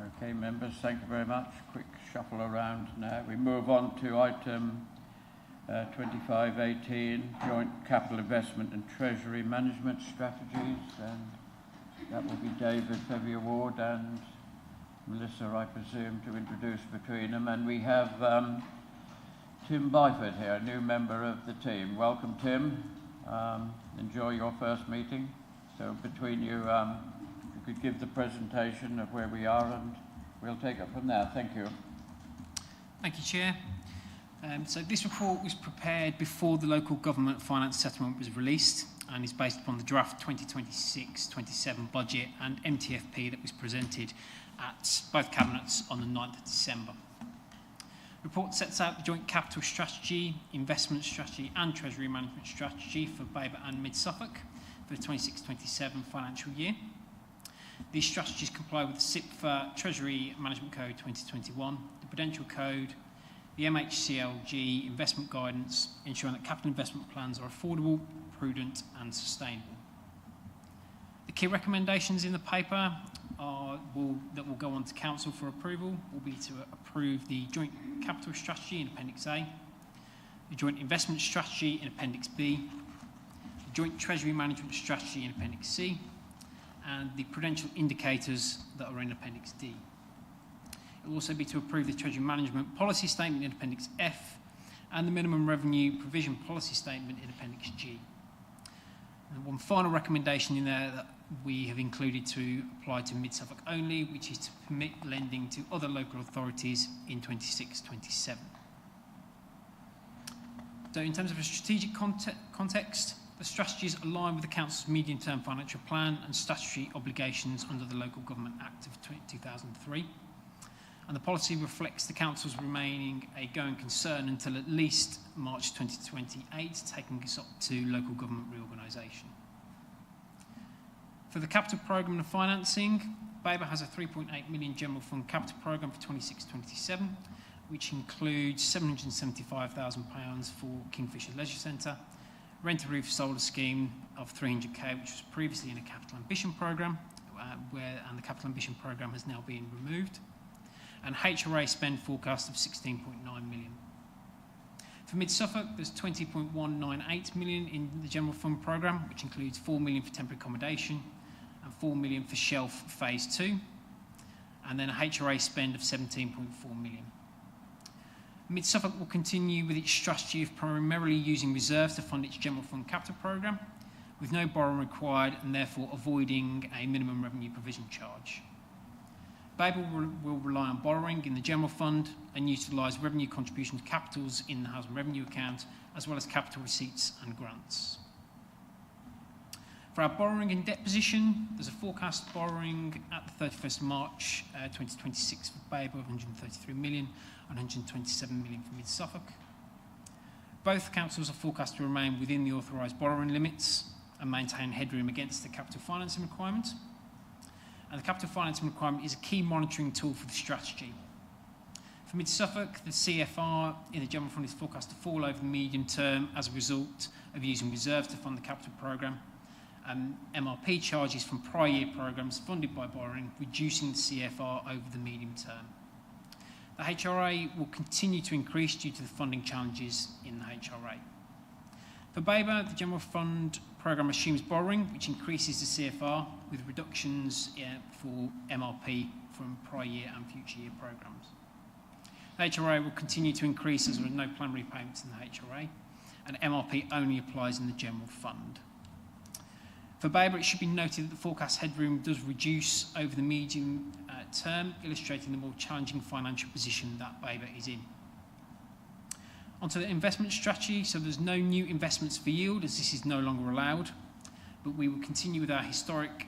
Okay, members, thank you very much. Quick shuffle around now. We move on to item 2518, Joint Capital Investment and Treasury Management Strategies. And that will be David Feather Ward and Melissa, I presume, to introduce between them. And we have Tim Byford here, a new member of the team. Welcome, Tim. Enjoy your first meeting. So between you, you could give the presentation of where we are and we'll take it from there. Thank you. Thank you, Chair. So this report was prepared before the local government finance settlement was released and is based upon the draft 2026-27 budget and MTFP that was presented at both cabinets on the 9th of December. The report sets out the joint capital strategy, investment strategy and treasury management strategy for Baber and Mid Suffolk for the 26-27 financial year. These strategies comply with the SIPFA Treasury Management Code 2021, the Prudential Code, the MHCLG investment guidance, ensuring that capital investment plans are affordable, prudent and sustainable. The key recommendations in the paper that will go on to Council for approval will be to approve the Joint Capital Strategy in Appendix A, the Joint Investment Strategy in Appendix B, the Joint Treasury Management Strategy in Appendix C, and the prudential indicators that are in Appendix D. It will also be to approve the Treasury Management Policy Statement in Appendix F and the Minimum Revenue Provision Policy Statement in Appendix G. And one final recommendation in there that we have included to apply to Mid Suffolk only, which is to permit lending to other local authorities in 26-27. So in terms of a strategic context, the strategies align with the Council's medium-term financial plan and statutory obligations under the Local Government Act of 2003. And the policy reflects the Council's remaining a going concern until at least March 2028, taking us up to local government reorganisation. For the capital programme and financing, Baber has a £3.8 million general fund capital programme for 26-27, which includes £775,000 for Kingfisher Leisure Centre, Rent a Roof Solar Scheme of £300,000, which was previously in a capital ambition programme, and the capital ambition programme has now been removed, and HRA spend forecast of £16.9 million. For Mid Suffolk, there's £20.198 million in the general fund programme, which includes £4 million for temporary accommodation and £4 million for Shelf Phase 2, and then a HRA spend of £17.4 million. Mid Suffolk will continue with its strategy of primarily using reserves to fund its general fund capital programme, with no borrowing required and therefore avoiding a minimum revenue provision charge. Baber will rely on borrowing in the general fund and utilise revenue contribution to capitals in the housing revenue account, as well as capital receipts and grants. For our borrowing and debt position, there's a forecast borrowing at the 31st of March 2026 for Baber of £133 million and £127 million for Mid Suffolk. Both councils are forecast to remain within the authorised borrowing limits and maintain headroom against the capital financing requirement. And the capital financing requirement is a key monitoring tool for the strategy. For Mid Suffolk, the CFR in the general fund is forecast to fall over the medium term as a result of using reserves to fund the capital programme, and MRP charges from prior year programmes funded by borrowing, reducing the CFR over the medium term. The HRA will continue to increase due to the funding challenges in the HRA. For Baber, the general fund programme assumes borrowing, which increases the CFR, with reductions for MRP from prior year and future year programmes. The HRA will continue to increase as there are no planned repayments in the HRA, and MRP only applies in the general fund. For Baber, it should be noted that the forecast headroom does reduce over the medium term, illustrating the more challenging financial position that Baber is in. Onto the investment strategy, so there's no new investments for yield as this is no longer allowed, but we will continue with our historic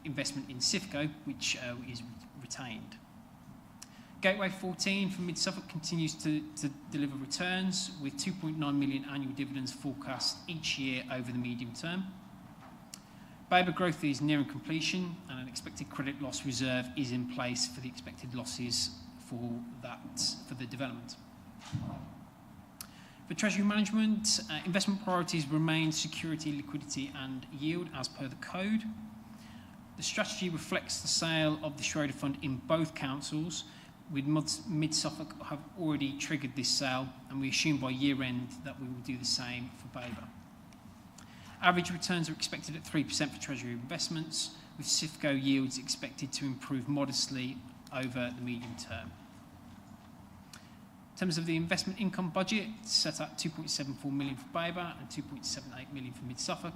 investment in SIFCO, which is retained. Gateway 14 for Mid Suffolk continues to deliver returns with 2.9 million annual dividends forecast each year over the medium term. Baber growth is nearing completion and an expected credit loss reserve is in place for the expected losses for the development. For Treasury Management, investment priorities remain security, liquidity and yield as per the code. The strategy reflects the sale of the Schroeder Fund in both councils, with Mid-Suffolk have already triggered this sale, and we assume by year end that we will do the same for Baber. Average returns are expected at 3% for Treasury investments, with CIFCO yields expected to improve modestly over the medium term. In terms of the investment income budget, it's set at 2.74 million for Baber and 2.78 million for Mid-Suffolk.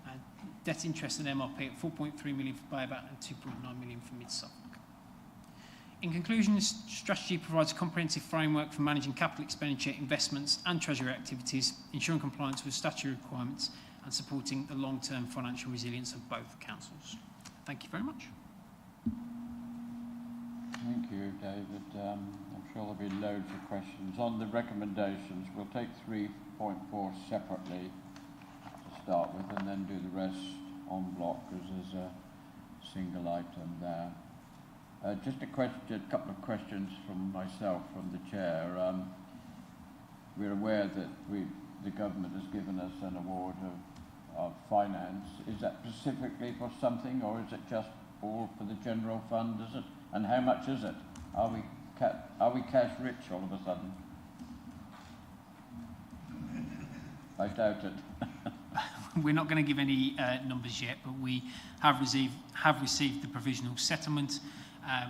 And debt interest and MRP at 4.3 million for Baber and 2.9 million for Mid-Suffolk. In conclusion, this strategy provides a comprehensive framework for managing capital expenditure, investments and Treasury activities, ensuring compliance with statutory requirements and supporting the long-term financial resilience of both councils. Thank you very much. Thank you, David. I'm sure there'll be loads of questions. On the recommendations, we'll take 3.4 separately to start with and then do the rest en bloc because there's a single item there. Just a couple of questions from myself, from the chair. We're aware that the government has given us an award of finance. Is that specifically for something, or is it just all for the general fund? Is it? And how much is it? Are we cash rich all of a sudden? I doubt it. We're not going to give any numbers yet, but we have received the provisional settlement.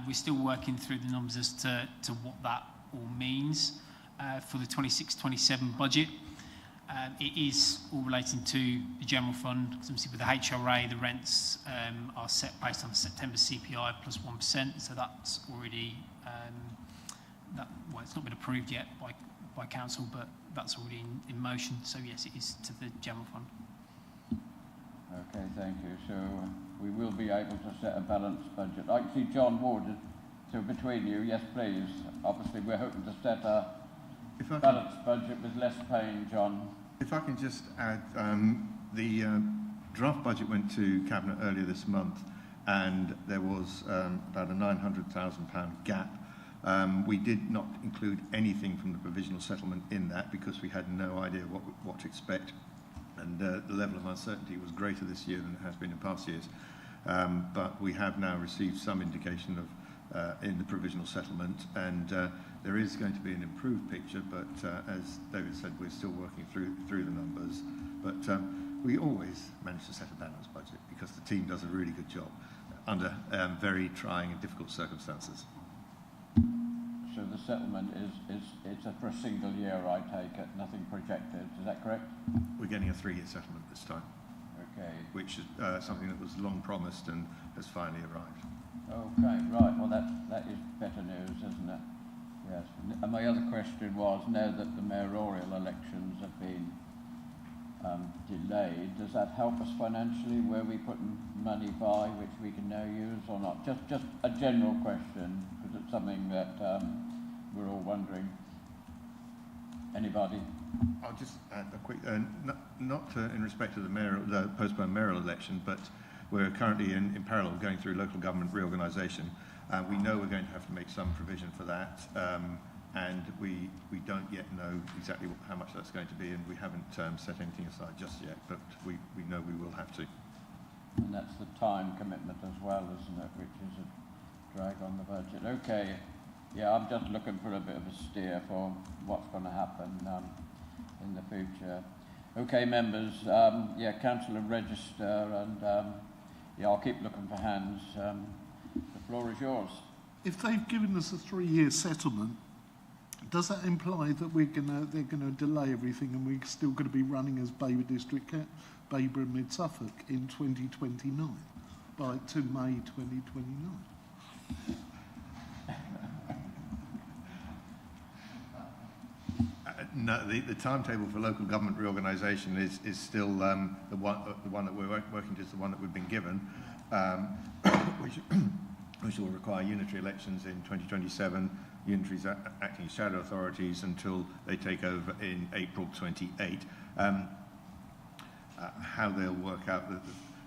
We're still working through the numbers as to what that all means for the 26-27 budget. It is all relating to the general fund, because obviously with the HRA, the rents are set based on the September CPI plus 1%, so that's already, well, it's not been approved yet by council, but that's already in motion, so yes, it is to the general fund. Okay, thank you. So we will be able to set a balanced budget. I see John Ward, so between you, yes please. Obviously we're hoping to set a balanced budget with less pain, John. If I can just add, the draft budget went to Cabinet earlier this month and there was about a £900,000 gap. We did not include anything from the provisional settlement in that because we had no idea what to expect. And the level of uncertainty was greater this year than it has been in past years. But we have now received some indication of in the provisional settlement, and there is going to be an improved picture, but as David said, we're still working through the numbers. But we always manage to set a balanced budget because the team does a really good job under very trying and difficult circumstances. So the settlement it's for a single year, I take it, nothing projected. Is that correct? We're getting a 3-year settlement this time. Okay. Which is something that was long promised and has finally arrived. Okay, right. Well, that is better news, isn't it? Yes. And my other question was, now that the mayoral elections have been delayed, does that help us financially? Where we putting money by, which we can now use or not? Just a general question, because it's something that we're all wondering. Anybody? I'll just add a quick, not in respect to the postponed mayoral election, but we're currently in parallel going through local government reorganisation. We know we're going to have to make some provision for that, and we don't yet know exactly how much that's going to be, and we haven't set anything aside just yet, but we know we will have to. And that's the time commitment as well, isn't it, which is a drag on the budget. Okay, yeah, I'm just looking for a bit of a steer for what's going to happen in the future. Okay, members, yeah, Councillor Register, and yeah, I'll keep looking for hands. The floor is yours. If they've given us a 3-year settlement, does that imply that they're gonna delay everything and we're still going to be running as Baber District, Baber and Mid-Suffolk in 2029, to May 2029? No, the timetable for local government reorganisation is still the one that we're working to, is the one that we've been given, which will require unitary elections in 2027, unitaries acting as shadow authorities until they take over in April 28. How they'll work out,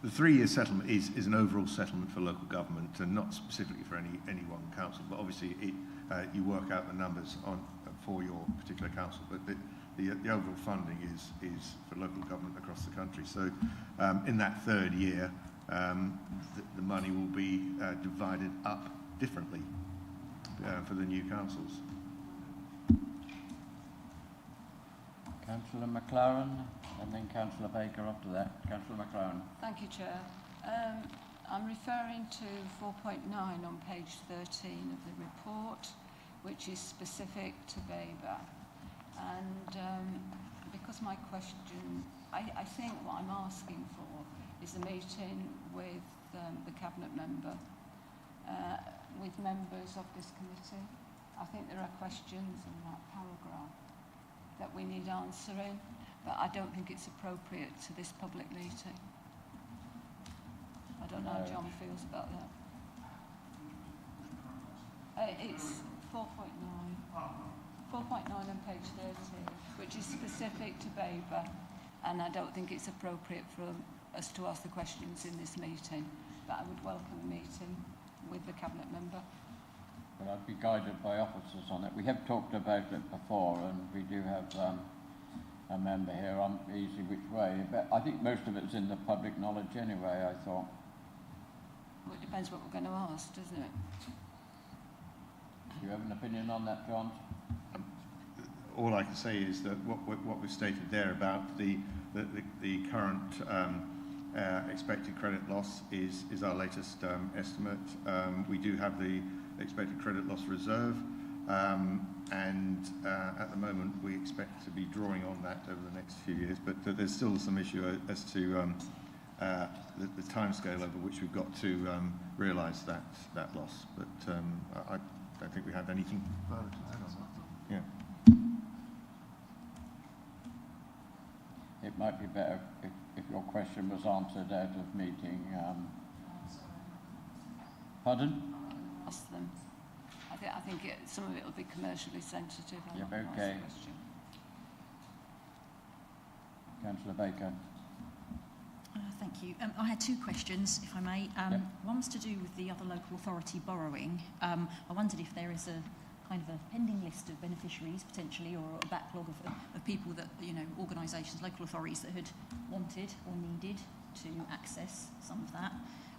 the 3-year settlement is an overall settlement for local government and not specifically for any one council, but obviously you work out the numbers for your particular council, but the overall funding is for local government across the country. So in that 3rd year, the money will be divided up differently for the new councils. Councillor McLaren, and then Councillor Baker after that. Councillor McLaren. Thank you, Chair. I'm referring to 4.9 on page 13 of the report, which is specific to Weber. And because my question, I think what I'm asking for is a meeting with the Cabinet member, with members of this committee. I think there are questions in that paragraph that we need answering, but I don't think it's appropriate to this public meeting. I don't know how John feels about that. It's 4.9. 4.9 on page 13, which is specific to Weber, and I don't think it's appropriate for us to ask the questions in this meeting, but I would welcome a meeting with the Cabinet member. Well, I'd be guided by officers on it. We have talked about it before, and we do have a member here on easy which way, but I think most of it's in the public knowledge anyway, I thought. Well, it depends what we're going to ask, doesn't it? Do you have an opinion on that, John? All I can say is that what we've stated there about the current expected credit loss is our latest estimate. We do have the expected credit loss reserve, and at the moment we expect to be drawing on that over the next few years, but there's still some issue as to the timescale over which we've got to realise that loss. But I don't think we have anything further to add on that. Yeah. It might be better if your question was answered out of meeting. Pardon? Ask them. I think some of it will be commercially sensitive. Yeah, okay. Councillor Baker. Thank you. I had two questions, if I may. One was to do with the other local authority borrowing. I wondered if there is a kind of a pending list of beneficiaries, potentially, or a backlog of people that, organisations, local authorities that had wanted or needed to access some of that.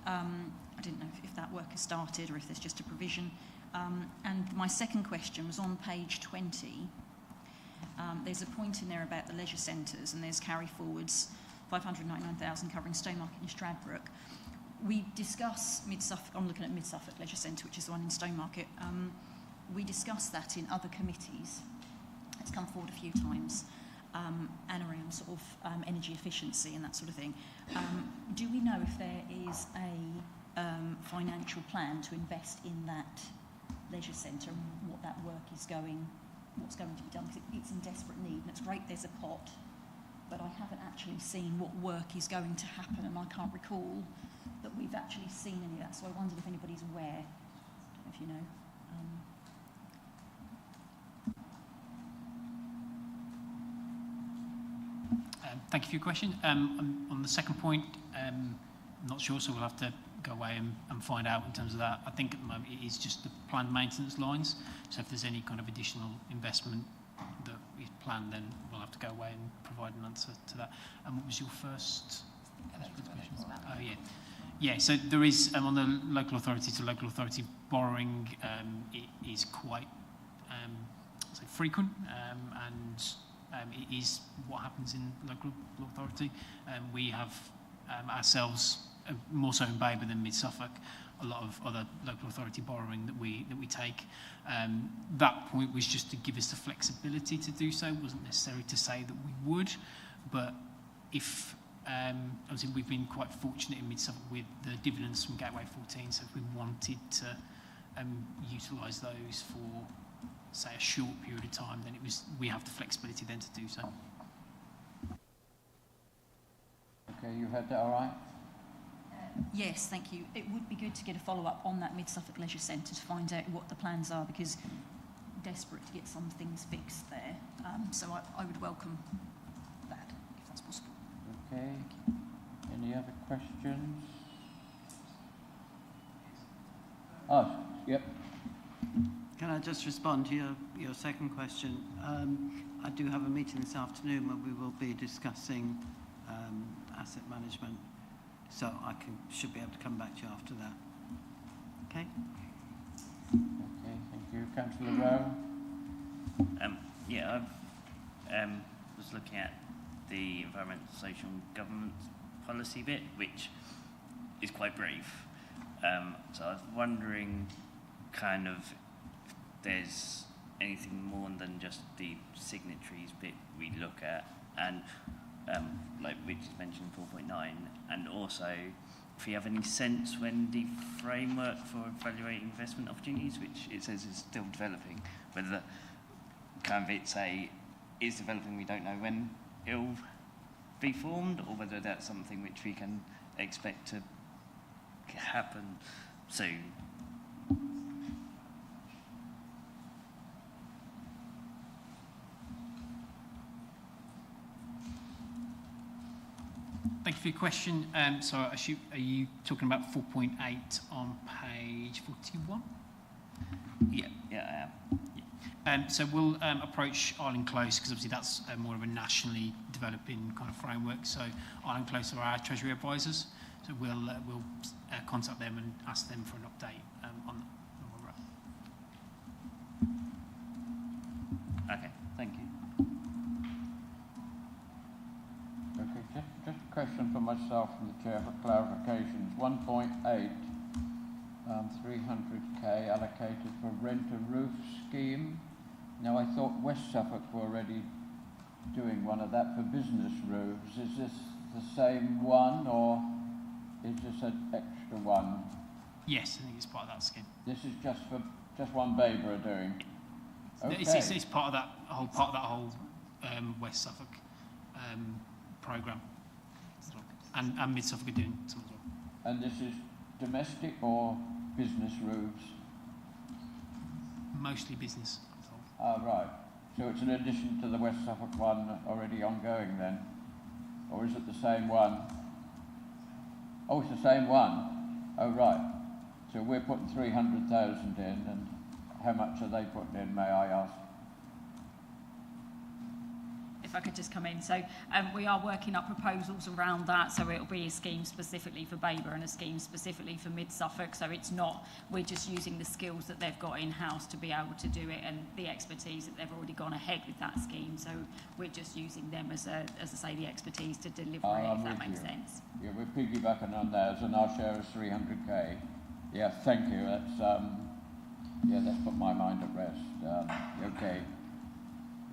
I didn't know if that work has started or if there's just a provision. And my second question was on page 20. There's a point in there about the leisure centres, and there's carry forwards, 599,000 covering Stowmarket and Stradbroke. We discuss Mid-Suffolk, I'm looking at Mid-Suffolk Leisure Centre, which is the one in Stowmarket. We discussed that in other committees. It's come forward a few times, and around sort of energy efficiency and that sort of thing. Do we know if there is a financial plan to invest in that leisure centre and what that work is what's going to be done? Because it's in desperate need, and it's great there's a pot, but I haven't actually seen what work is going to happen, and I can't recall that we've actually seen any of that. So I wondered if anybody's aware, I don't know if you know. Thank you for your question. On the second point, I'm not sure, so we'll have to go away and find out in terms of that. I think at the moment it is just the planned maintenance lines, so if there's any kind of additional investment that is planned, then we'll have to go away and provide an answer to that. And what was your first question? Oh, yeah. Yeah, so there is, on the local authority to local authority borrowing, it is quite frequent, and it is what happens in local authority. We have ourselves, more so in Weber than Mid-Suffolk, a lot of other local authority borrowing that we take. That point was just to give us the flexibility to do so. It wasn't necessary to say that we would, but if obviously we've been quite fortunate in Mid-Suffolk with the dividends from Gateway 14, so if we wanted to utilise those for, say, a short period of time, then we have the flexibility then to do so. Okay, you heard that all right? Yes, thank you. It would be good to get a follow-up on that Mid-Suffolk Leisure Centre to find out what the plans are, because desperate to get some things fixed there. So I would welcome that, if that's possible. Okay. Any other questions? Oh, yep. Can I just respond to your second question? I do have a meeting this afternoon where we will be discussing asset management. So I should be able to come back to you after that. Okay? Okay, thank you. Councillor Rowe? Yeah, I was looking at the environmental, social and government policy bit, which is quite brief. So I was wondering kind of if there's anything more than just the signatories bit we look at, and like which is mentioned 4.9, and also if you have any sense when the framework for evaluating investment opportunities, which it says is still developing, whether kind of is developing, we don't know when it'll be formed, or whether that's something which we can expect to happen soon. Thank you for your question. So I assume, are you talking about 4.8 on page 41? Yeah, I am. So we'll approach Island Close, because obviously that's more of a nationally developing kind of framework. So Island Close are our Treasury advisors. So we'll contact them and ask them for an update on where we're at. Okay, thank you. Okay, just a question for myself and the Chair for clarifications. 1.8, 300k allocated for rent-a-roof scheme. Now, I thought West Suffolk were already doing one of that for business roofs. Is this the same one, or is this an extra one? Yes, I think it's part of that scheme. This is just one Baber are doing. Okay. It's part of that whole West Suffolk programme, and Mid Suffolk are doing some as well. And this is domestic or business roofs? Mostly business. Ah, right. So it's in addition to the West Suffolk one already ongoing then? Or is it the same one? Oh, it's the same one? Oh, right. So we're putting 300,000 in, and how much are they putting in, may I ask? If I could just come in. So we are working up proposals around that, so it'll be a scheme specifically for Baber and a scheme specifically for Mid Suffolk. So it's not, we're just using the skills that they've got in-house to be able to do it, and the expertise that they've already gone ahead with that scheme. So we're just using them as I say, the expertise to deliver it, if that makes sense. Yeah, we're piggybacking on theirs, and our share is 300k. Yeah, thank you. That's put my mind at rest. Okay.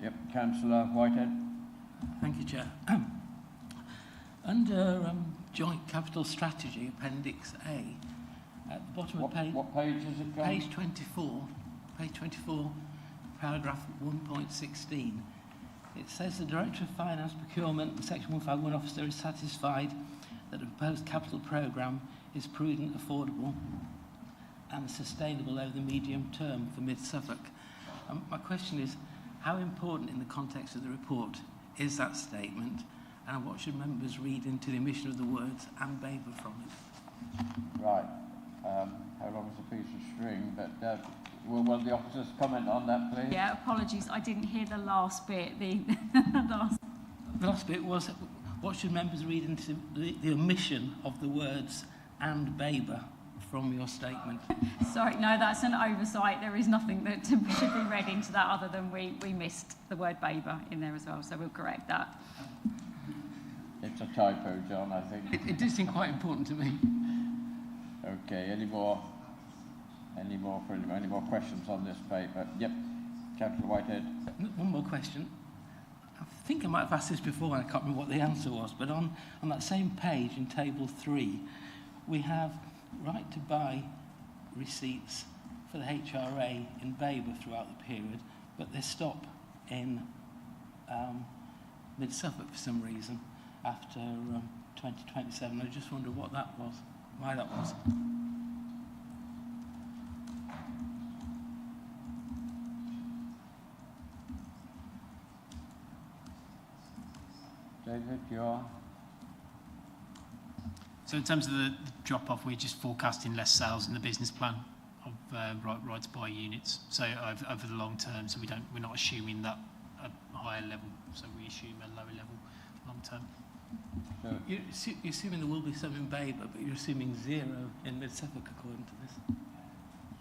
Yep, Councillor Whitehead. Thank you, Chair. Under Joint Capital Strategy, Appendix A, at the bottom of page... What page is it, John? Page 24, paragraph 1.16. It says the Director of Finance, Procurement and Section 151 Officer is satisfied that the proposed capital programme is prudent, affordable and sustainable over the medium term for Mid Suffolk. My question is, how important in the context of the report is that statement, and what should members read into the omission of the words "and Baber" from it? Right. How long is a piece of string? But will one of the officers comment on that, please? Yeah, apologies, I didn't hear the last bit. The last bit was, what should members read into the omission of the words "and Baber" from your statement? Sorry, no, that's an oversight. There is nothing that should be read into that other than we missed the word Baber in there as well, so we'll correct that. It's a typo, John, I think. It did seem quite important to me. Okay, any more questions on this paper? Yep, Councillor Whitehead. One more question. I think I might have asked this before and I can't remember what the answer was, but on that same page in table 3, we have right to buy receipts for the HRA in Baber throughout the period, but they stop in Mid Suffolk for some reason after 2027. I just wonder what that was, why that was. David, you are? So in terms of the drop-off, we're just forecasting less sales in the business plan of right to buy units. So over the long term, so we're not assuming that a higher level. So we assume a lower level long term. So You're assuming there will be some in Baber, but you're assuming 0 in Mid-Suffolk according to this.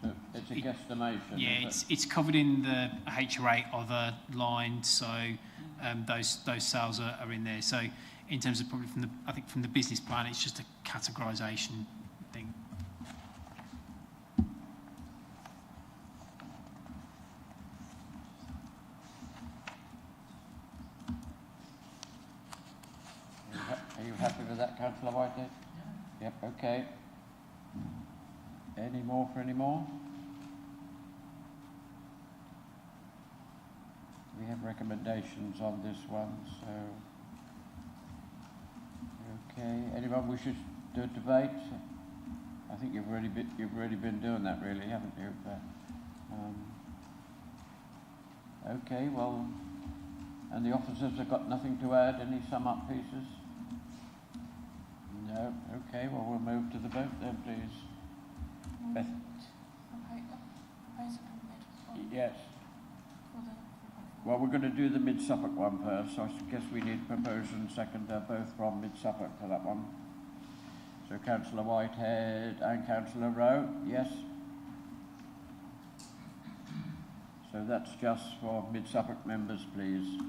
so it's a guesstimation. Yeah, is it? it's covered in the HR8 other line, so those sales are in there. So in terms of probably from the business plan, it's just a categorisation thing. Are you happy with that, Councillor Whitehead? Yep, okay. Any more for any more? We have recommendations on this one, so... Okay, anyone wishes to debate? I think you've already been doing that, really, haven't you? But, okay, well, and the officers have got nothing to add. Any sum-up pieces? No. Okay, well, we'll move to the vote then, please. Beth? Yes. Well, we're going to do the Mid-Suffolk one first, so I guess we need proposer and seconder both from Mid-Suffolk for that one. So Councillor Whitehead and Councillor Rowe, yes? So that's just for Mid-Suffolk members, please.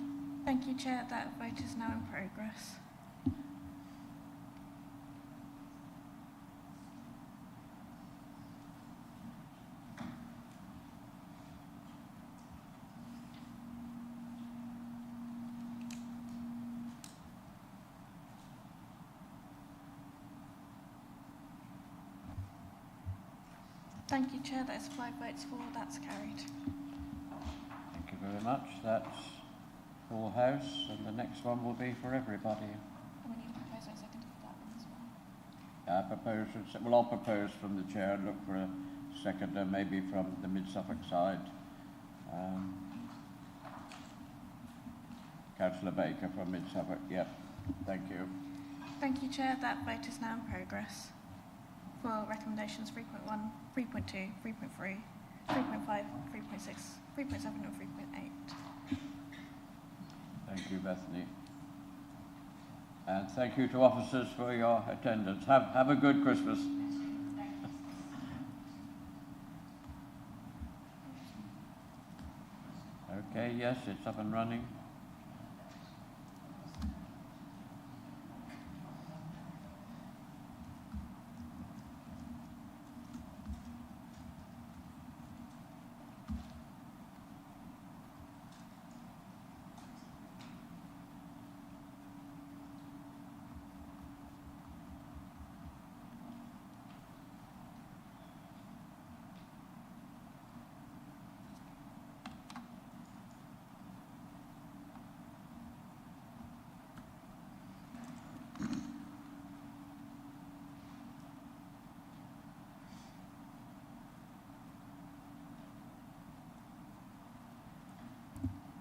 Thank you, Chair. That vote is now in progress. Thank you, Chair. That's 5 votes for. That's carried. Thank you very much. That's full house, and the next one will be for everybody. And we need a proposer and seconder for that one as well. Well, I'll propose from the chair and look for a seconder, maybe from the Mid-Suffolk side. Councillor Baker from Mid-Suffolk, yep. Thank you. Thank you, Chair. That vote is now in progress. For recommendations 3.1, 3.2, 3.3, 3.5, 3.6, 3.7 and 3.8. Thank you, Bethany. And thank you to officers for your attendance. Have a good Christmas. Okay, yes, it's up and running.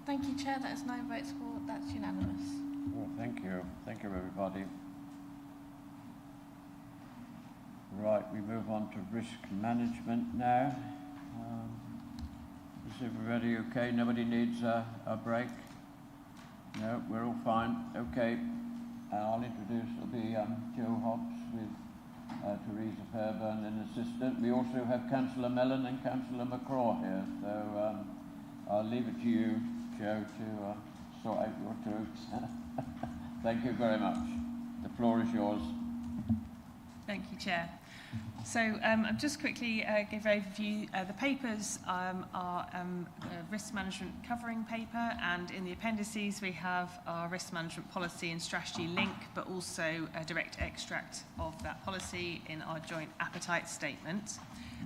Thank you, Chair. That is 9 votes for. That's unanimous. Well, thank you. Thank you, everybody. Right, we move on to risk management now. Is everybody okay? Nobody needs a break? No, we're all fine. Okay. I'll introduce, it'll be Joe Hobbs with Teresa Fairburn, an assistant. We also have Councillor Mellon and Councillor McCraw here, so I'll leave it to you, Joe, to sort out your troops. Thank you very much. The floor is yours. Thank you, Chair. So I'll just quickly give overview. The papers are a risk management covering paper, and in the appendices we have our risk management policy and strategy link, but also a direct extract of that policy in our joint appetite statement,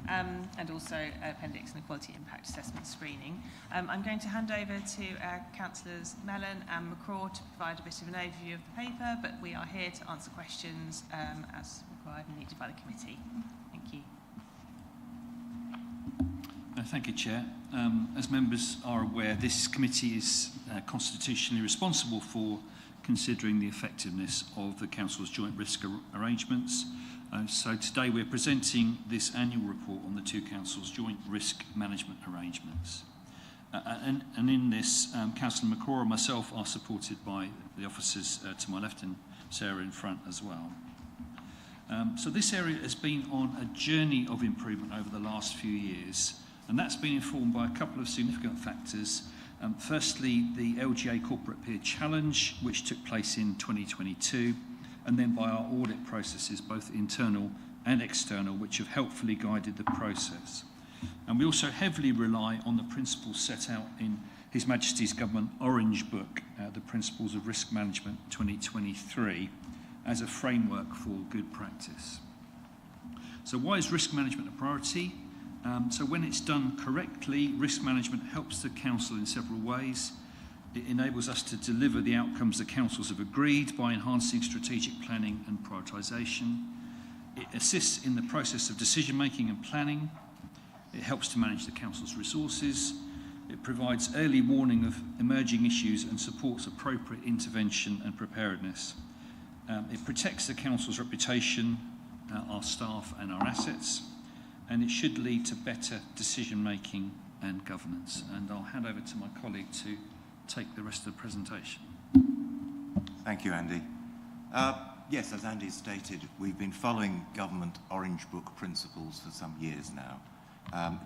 and also appendix and a quality impact assessment screening. I'm going to hand over to Councillors Mellon and McCraw to provide a bit of an overview of the paper, but we are here to answer questions as required and needed by the committee. Thank you. Thank you, Chair. As members are aware, this committee is constitutionally responsible for considering the effectiveness of the Council's joint risk arrangements. So today we're presenting this annual report on the two Councils' joint risk management arrangements. And in this, Councillor McCraw and myself are supported by the officers to my left and Sarah in front as well. So this area has been on a journey of improvement over the last few years, and that's been informed by a couple of significant factors. Firstly, the LGA Corporate Peer Challenge, which took place in 2022, and then by our audit processes, both internal and external, which have helpfully guided the process. And we also heavily rely on the principles set out in His Majesty's Government Orange Book, the Principles of Risk Management 2023, as a framework for good practice. So why is risk management a priority? So when it's done correctly, risk management helps the Council in several ways. It enables us to deliver the outcomes the councils have agreed by enhancing strategic planning and prioritisation. It assists in the process of decision making and planning. It helps to manage the council's resources. It provides early warning of emerging issues and supports appropriate intervention and preparedness. It protects the council's reputation, our staff and our assets, and it should lead to better decision making and governance. And I'll hand over to my colleague to take the rest of the presentation. Thank you, Andy. Yes, as Andy stated, we've been following Government Orange Book principles for some years now.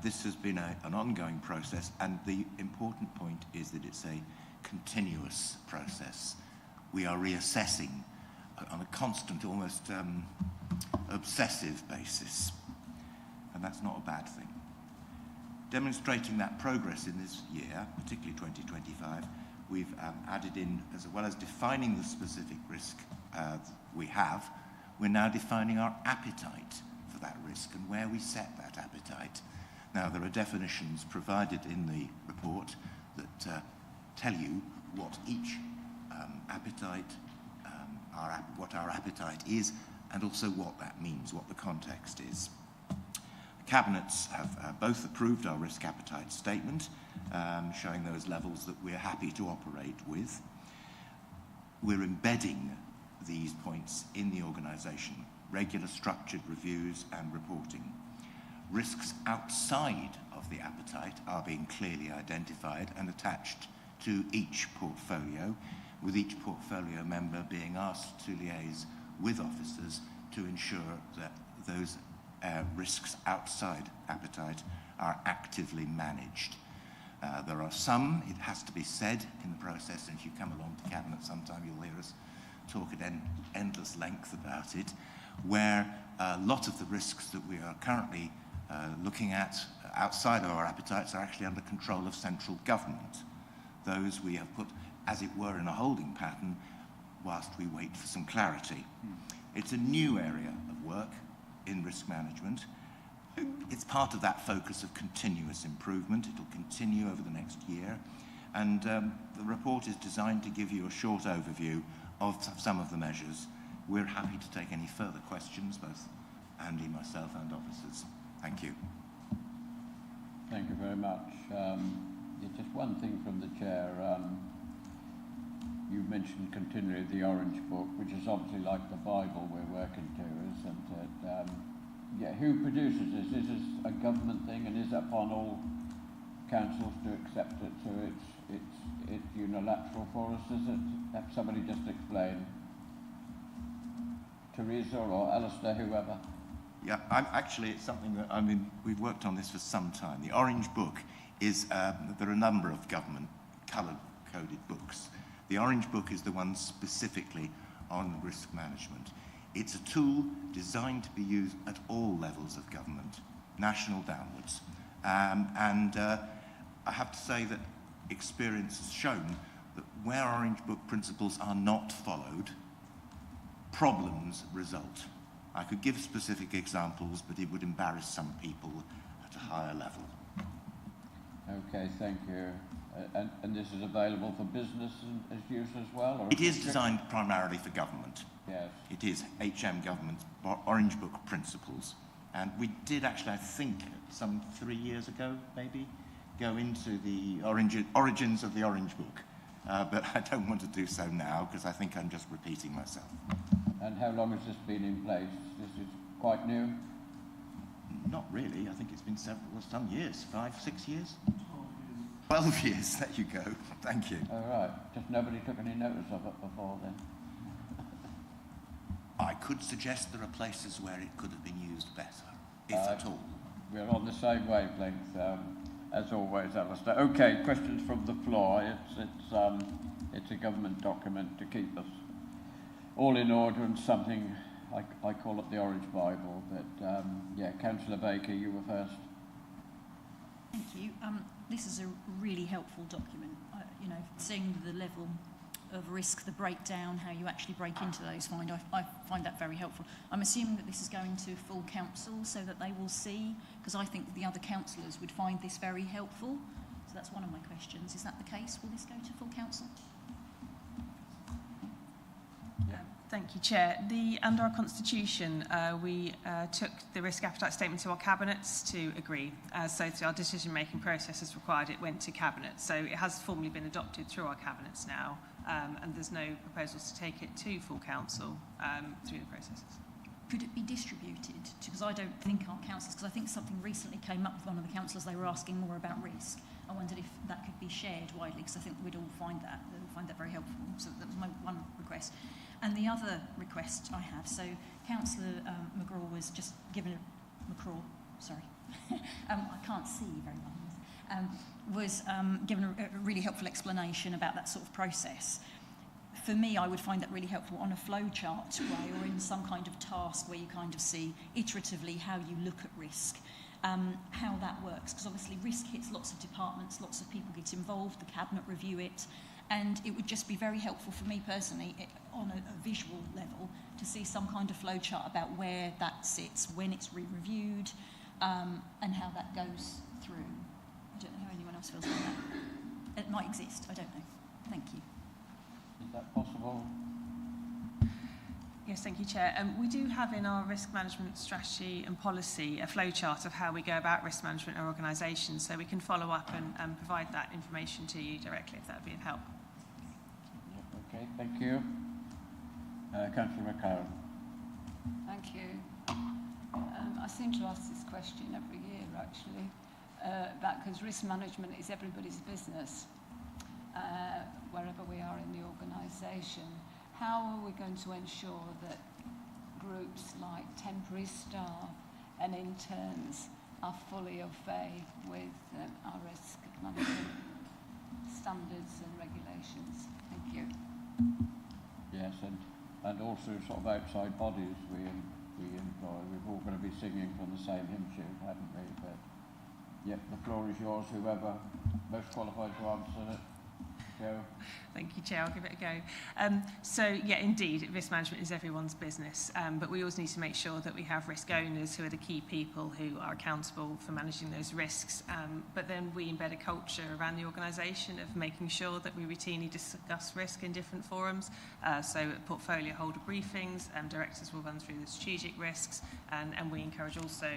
This has been an ongoing process, and the important point is that it's a continuous process. We are reassessing on a constant, almost obsessive basis, and that's not a bad thing. Demonstrating that progress in this year, particularly 2025, we've added in, as well as defining the specific risk we have, we're now defining our appetite for that risk and where we set that appetite. Now, there are definitions provided in the report that tell you what each appetite, what our appetite is, and also what that means, what the context is. Cabinets have both approved our risk appetite statement, showing those levels that we're happy to operate with. We're embedding these points in the organisation, regular structured reviews and reporting. Risks outside of the appetite are being clearly identified and attached to each portfolio, with each portfolio member being asked to liaise with officers to ensure that those risks outside appetite are actively managed. There are some, it has to be said in the process, and if you come along to Cabinet sometime you'll hear us talk at endless length about it, where a lot of the risks that we are currently looking at outside of our appetites are actually under control of central government. Those we have put, as it were, in a holding pattern whilst we wait for some clarity. It's a new area of work in risk management. It's part of that focus of continuous improvement. It'll continue over the next year. And the report is designed to give you a short overview of some of the measures. We're happy to take any further questions, both Andy, myself, and officers. Thank you. Thank you very much. Just one thing from the Chair. You mentioned continually the Orange Book, which is obviously like the Bible we're working to, isn't it? Yeah, who produces this? Is this a government thing, and is it upon all councils to accept it? So it's unilateral for us, is it? Have somebody just explain? Teresa or Alistair, whoever. Yeah, actually, it's something that, we've worked on this for some time. The Orange Book is, there are a number of government colour-coded books. The Orange Book is the one specifically on risk management. It's a tool designed to be used at all levels of government, national downwards. I have to say that experience has shown that where Orange Book principles are not followed, problems result. I could give specific examples, but it would embarrass some people at a higher level. Okay, thank you. And this is available for business as use as well? Or it is designed primarily for government. Yes. It is HM Government Orange Book Principles. And we did actually, I think, some 3 years ago, maybe, go into the origins of the Orange Book. But I don't want to do so now, because I think I'm just repeating myself. And how long has this been in place? This is quite new? Not really. I think it's been some years, 5, 6 years. 12 years, there you go. Thank you. All right. Just nobody took any notice of it before then. could suggest there are places where it could have been used better, if at all. We're on the same wavelength, as always, Alistair. Okay, questions from the floor. It's a government document to keep us all in order, and something I call it the Orange Bible. But yeah, Councillor Baker, you were first. Thank you. This is a really helpful document. You know, seeing the level of risk, the breakdown, how you actually break into those, I find that very helpful. I'm assuming that this is going to full council so that they will see, because I think the other councillors would find this very helpful. So that's one of my questions. Is that the case? Will this go to full council? Thank you, Chair. Under our constitution, we took the risk appetite statement to our cabinets to agree. So our decision-making process as required, it went to cabinet. So it has formally been adopted through our cabinets now, and there's no proposals to take it to full council through the processes. Could it be distributed? Because I don't think our councillors, because I think something recently came up with one of the councillors, they were asking more about risk. I wondered if that could be shared widely, because I think we'd all find that very helpful. So that was my one request. And the other request I have, so Councillor McGraw was just given I can't see very well, was given a really helpful explanation about that sort of process. For me, I would find that really helpful on a flowchart way, or in some kind of task where you kind of see iteratively how you look at risk, how that works. Because obviously risk hits lots of departments, lots of people get involved, the cabinet review it, and it would just be very helpful for me personally, on a visual level, to see some kind of flowchart about where that sits, when it's re-reviewed, and how that goes through. I don't know how anyone else feels about that. It might exist, I don't know. Thank you. Is that possible? Yes, thank you, Chair. We do have in our risk management strategy and policy a flowchart of how we go about risk management in our organisation, so we can follow up and provide that information to you directly if that would be of help. Okay, thank you. Councillor McCarron. Thank you. I seem to ask this question every year, actually, because risk management is everybody's business, wherever we are in the organisation. How are we going to ensure that groups like temporary staff and interns are fully au fait with our risk management standards and regulations? Thank you. Yes, and also sort of outside bodies we employ. We're all going to be singing from the same hymn tune, haven't we? But yep, the floor is yours. Whoever most qualified to answer it. Go. Thank you, Chair. I'll give it a go. So, yeah, indeed, risk management is everyone's business, but we always need to make sure that we have risk owners who are the key people who are accountable for managing those risks. But then we embed a culture around the organisation of making sure that we routinely discuss risk in different forums. So at portfolio holder briefings, directors will run through the strategic risks, and we encourage also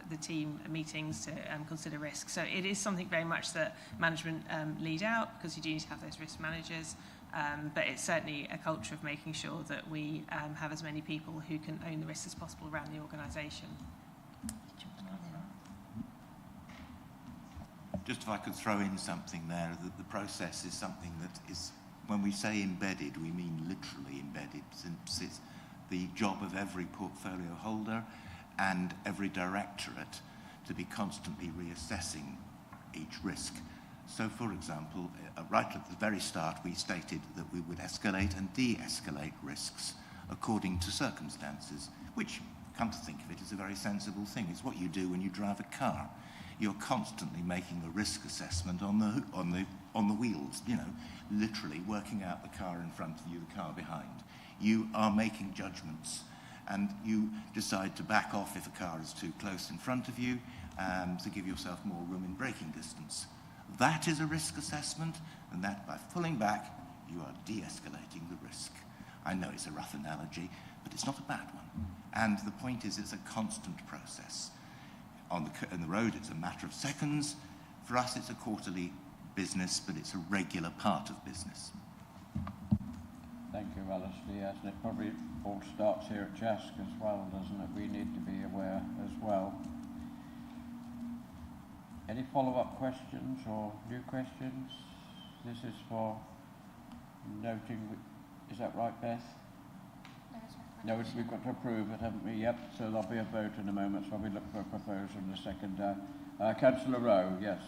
the team meetings to consider risk. So it is something very much that management lead out, because you do need to have those risk managers, but it's certainly a culture of making sure that we have as many people who can own the risks as possible around the organisation. Just if I could throw in something there, that the process is something that is, when we say embedded, we mean literally embedded, since it's the job of every portfolio holder and every directorate to be constantly reassessing each risk. So, for example, right at the very start, we stated that we would escalate and de-escalate risks according to circumstances, which, come to think of it, is a very sensible thing. It's what you do when you drive a car. You're constantly making a risk assessment on the wheels, you know, literally working out the car in front of you, the car behind. You are making judgments, and you decide to back off if a car is too close in front of you, to give yourself more room in braking distance. That is a risk assessment, and that by pulling back, you are de-escalating the risk. I know it's a rough analogy, but it's not a bad one. And the point is, it's a constant process. On the road, it's a matter of seconds. For us, it's a quarterly business, but it's a regular part of business. Thank you, Alistair. Yes, and it probably all starts here at JASC as well, doesn't it? We need to be aware as well. Any follow-up questions or new questions? This is for noting, is that right, Beth? No, we've got to approve it, haven't we? Yep, so there'll be a vote in a moment, so we look for a proposal in a second. Councillor Rowe, yes.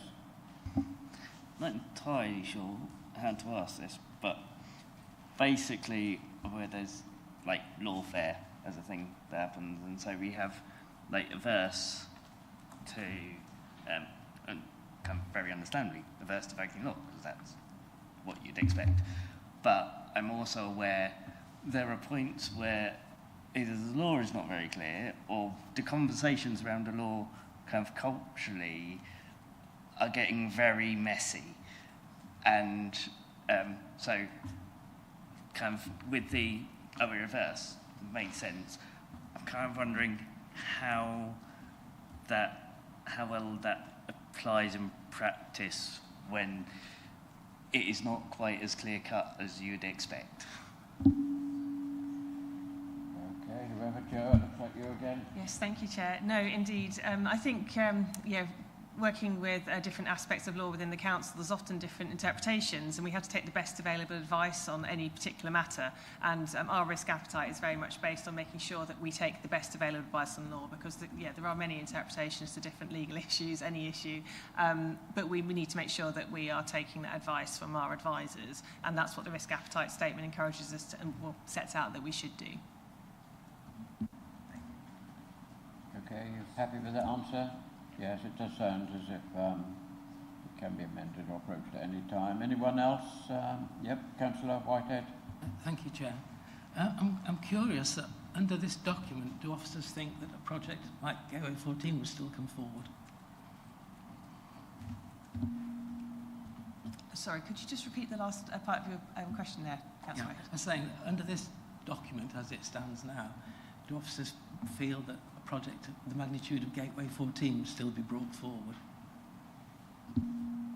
Not entirely sure how to ask this, but basically where there's like lawfare as a thing that happens, and so we have like averse to, and kind of very understandably, averse to banking law, because that's what you'd expect. But I'm also aware there are points where either the law is not very clear, or the conversations around the law kind of culturally are getting very messy. And so kind of with the other reverse, makes sense. I'm kind of wondering how well that applies in practice when it is not quite as clear cut as you'd expect. Okay, whoever, Joe, it looks like you again. Yes, thank you, Chair. No, indeed. I think, working with different aspects of law within the council, there's often different interpretations, and we have to take the best available advice on any particular matter. And our risk appetite is very much based on making sure that we take the best available advice on law, because there are many interpretations to different legal issues, any issue. But we need to make sure that we are taking that advice from our advisors, and that's what the risk appetite statement encourages us to, and sets out that we should do. Okay, you happy with that answer? Yes, it does sound as if it can be amended or approached at any time. Anyone else? Yep, Councillor Whitehead. Thank you, Chair. I'm curious that under this document, do officers think that a project like Gateway 14 will still come forward? Sorry, could you just repeat the last part of your question there, Councillor? Yeah, I'm saying under this document as it stands now, do officers feel that a project of the magnitude of Gateway 14 will still be brought forward?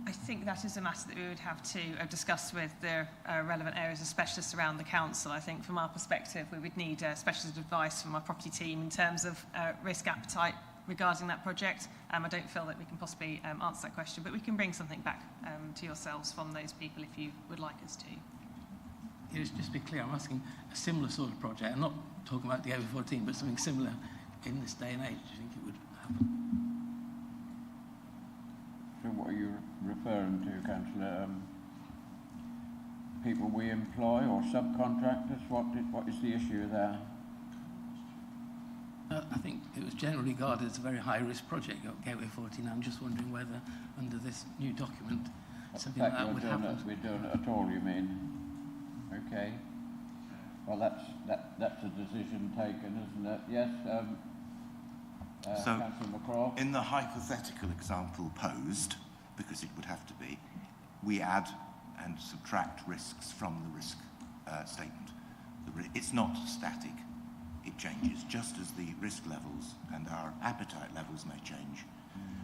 I think that is a matter that we would have to discuss with the relevant areas of specialists around the council. I think from our perspective, we would need specialist advice from our property team in terms of risk appetite regarding that project. I don't feel that we can possibly answer that question, but we can bring something back to yourselves from those people if you would like us to. Just to be clear, I'm asking a similar sort of project. I'm not talking about the over 14, but something similar in this day and age. Do you think it would happen? So what are you referring to, Councillor? People we employ or subcontractors? What is the issue there? I think it was generally regarded as a very high-risk project, Gateway 14. I'm just wondering whether, under this new document, something like that would happen. We're doing it at all, you mean? Okay. Well, that's a decision taken, isn't it? Yes. So, Councillor McCraw. in the hypothetical example posed, because it would have to be, we add and subtract risks from the risk statement. It's not static. It changes, just as the risk levels and our appetite levels may change,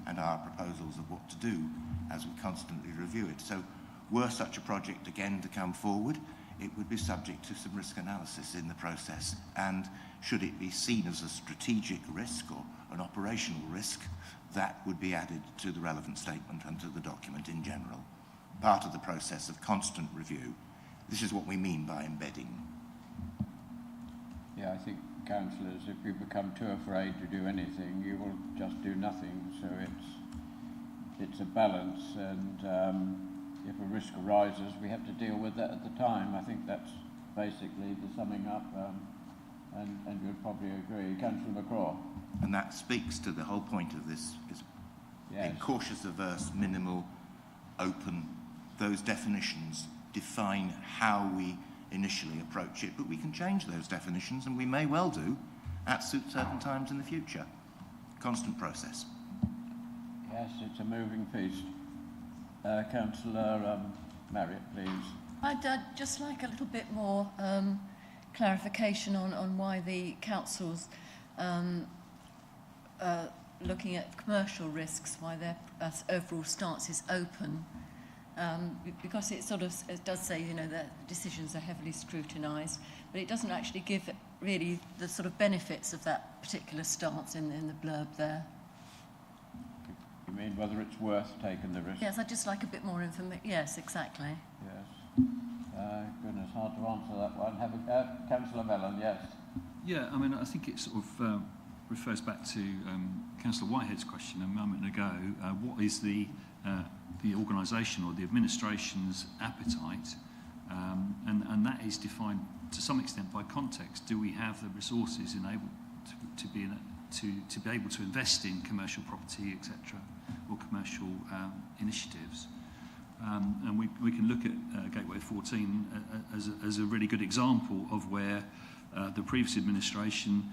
and our proposals of what to do as we constantly review it. So, were such a project again to come forward, it would be subject to some risk analysis in the process, and should it be seen as a strategic risk or an operational risk, that would be added to the relevant statement and to the document in general. Part of the process of constant review. This is what we mean by embedding. Yeah, I think, councillors, if you become too afraid to do anything, you will just do nothing. So it's a balance, and if a risk arises, we have to deal with that at the time. I think that's basically the summing up, and you'd probably agree. Councillor McCraw. And that speaks to the whole point of this, is yes. Being cautious averse, minimal, open. Those definitions define how we initially approach it, but we can change those definitions, and we may well do at certain times in the future. Constant process. Yes, it's a moving feast. Councillor Marriott, please. I'd just like a little bit more clarification on why the council's looking at commercial risks, why their overall stance is open. Because it does say, that decisions are heavily scrutinised, but it doesn't actually give really the sort of benefits of that particular stance in the blurb there. You mean whether it's worth taking the risk? Yes, I'd just like a bit more information. Yes, exactly. Yes. Goodness, hard to answer that one. Councillor Mellon, yes. Yeah, I mean, I think it sort of refers back to Councillor Whitehead's question a moment ago. What is the organisation or the administration's appetite? And that is defined to some extent by context. Do we have the resources to be able to invest in commercial property, etc., or commercial initiatives? And we can look at Gateway 14 as a really good example of where the previous administration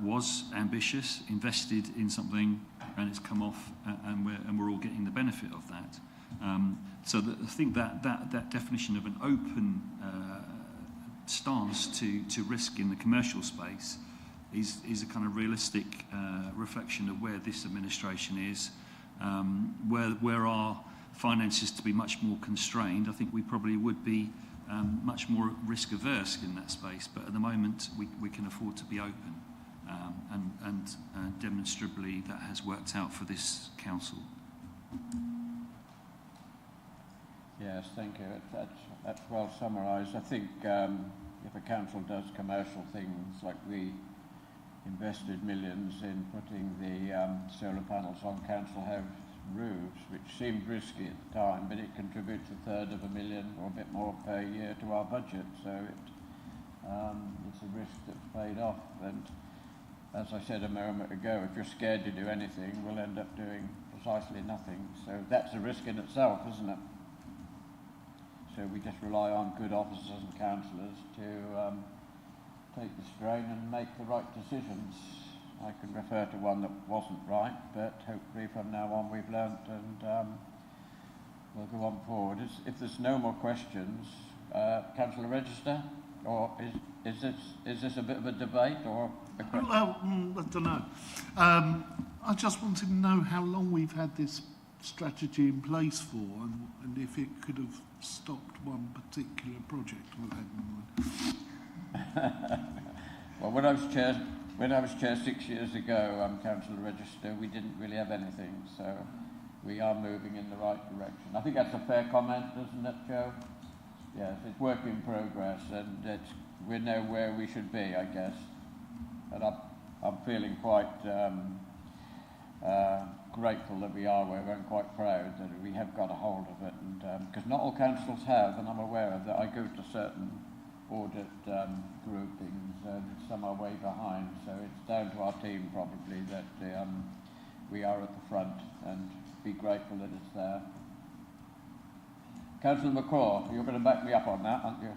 was ambitious, invested in something, and it's come off, and we're all getting the benefit of that. So I think that definition of an open stance to risk in the commercial space is a kind of realistic reflection of where this administration is, where our finances to be much more constrained. I think we probably would be much more risk averse in that space, but at the moment we can afford to be open, and demonstrably that has worked out for this council. Yes, thank you. That's well summarised. I think if a council does commercial things, like we invested millions in putting the solar panels on council house roofs, which seemed risky at the time, but it contributes $1/3 or a bit more per year to our budget. So it's a risk that's paid off. And as I said a moment ago, if you're scared to do anything, we'll end up doing precisely nothing. So that's a risk in itself, isn't it? So we just rely on good officers and councillors to take the strain and make the right decisions. I can refer to one that wasn't right, but hopefully from now on we've learnt, and we'll go on forward. If there's no more questions, Councillor Register, or is this a bit of a debate or a question? Well, I don't know. I just wanted to know how long we've had this strategy in place for, and if it could have stopped one particular project I've had in mind. Well, when I was chair 6 years ago, Councillor Register, we didn't really have anything, so we are moving in the right direction. I think that's a fair comment, isn't it, Joe? Yes, it's work in progress, and we know where we should be, I guess. And I'm feeling quite grateful that we are where we're quite proud that we have got a hold of it, and because not all councils have, and I'm aware of that. I go to certain audit groupings, and some are way behind, so it's down to our team probably that we are at the front, and be grateful that it's there. Councillor McCaw, you're going to back me up on that, aren't you?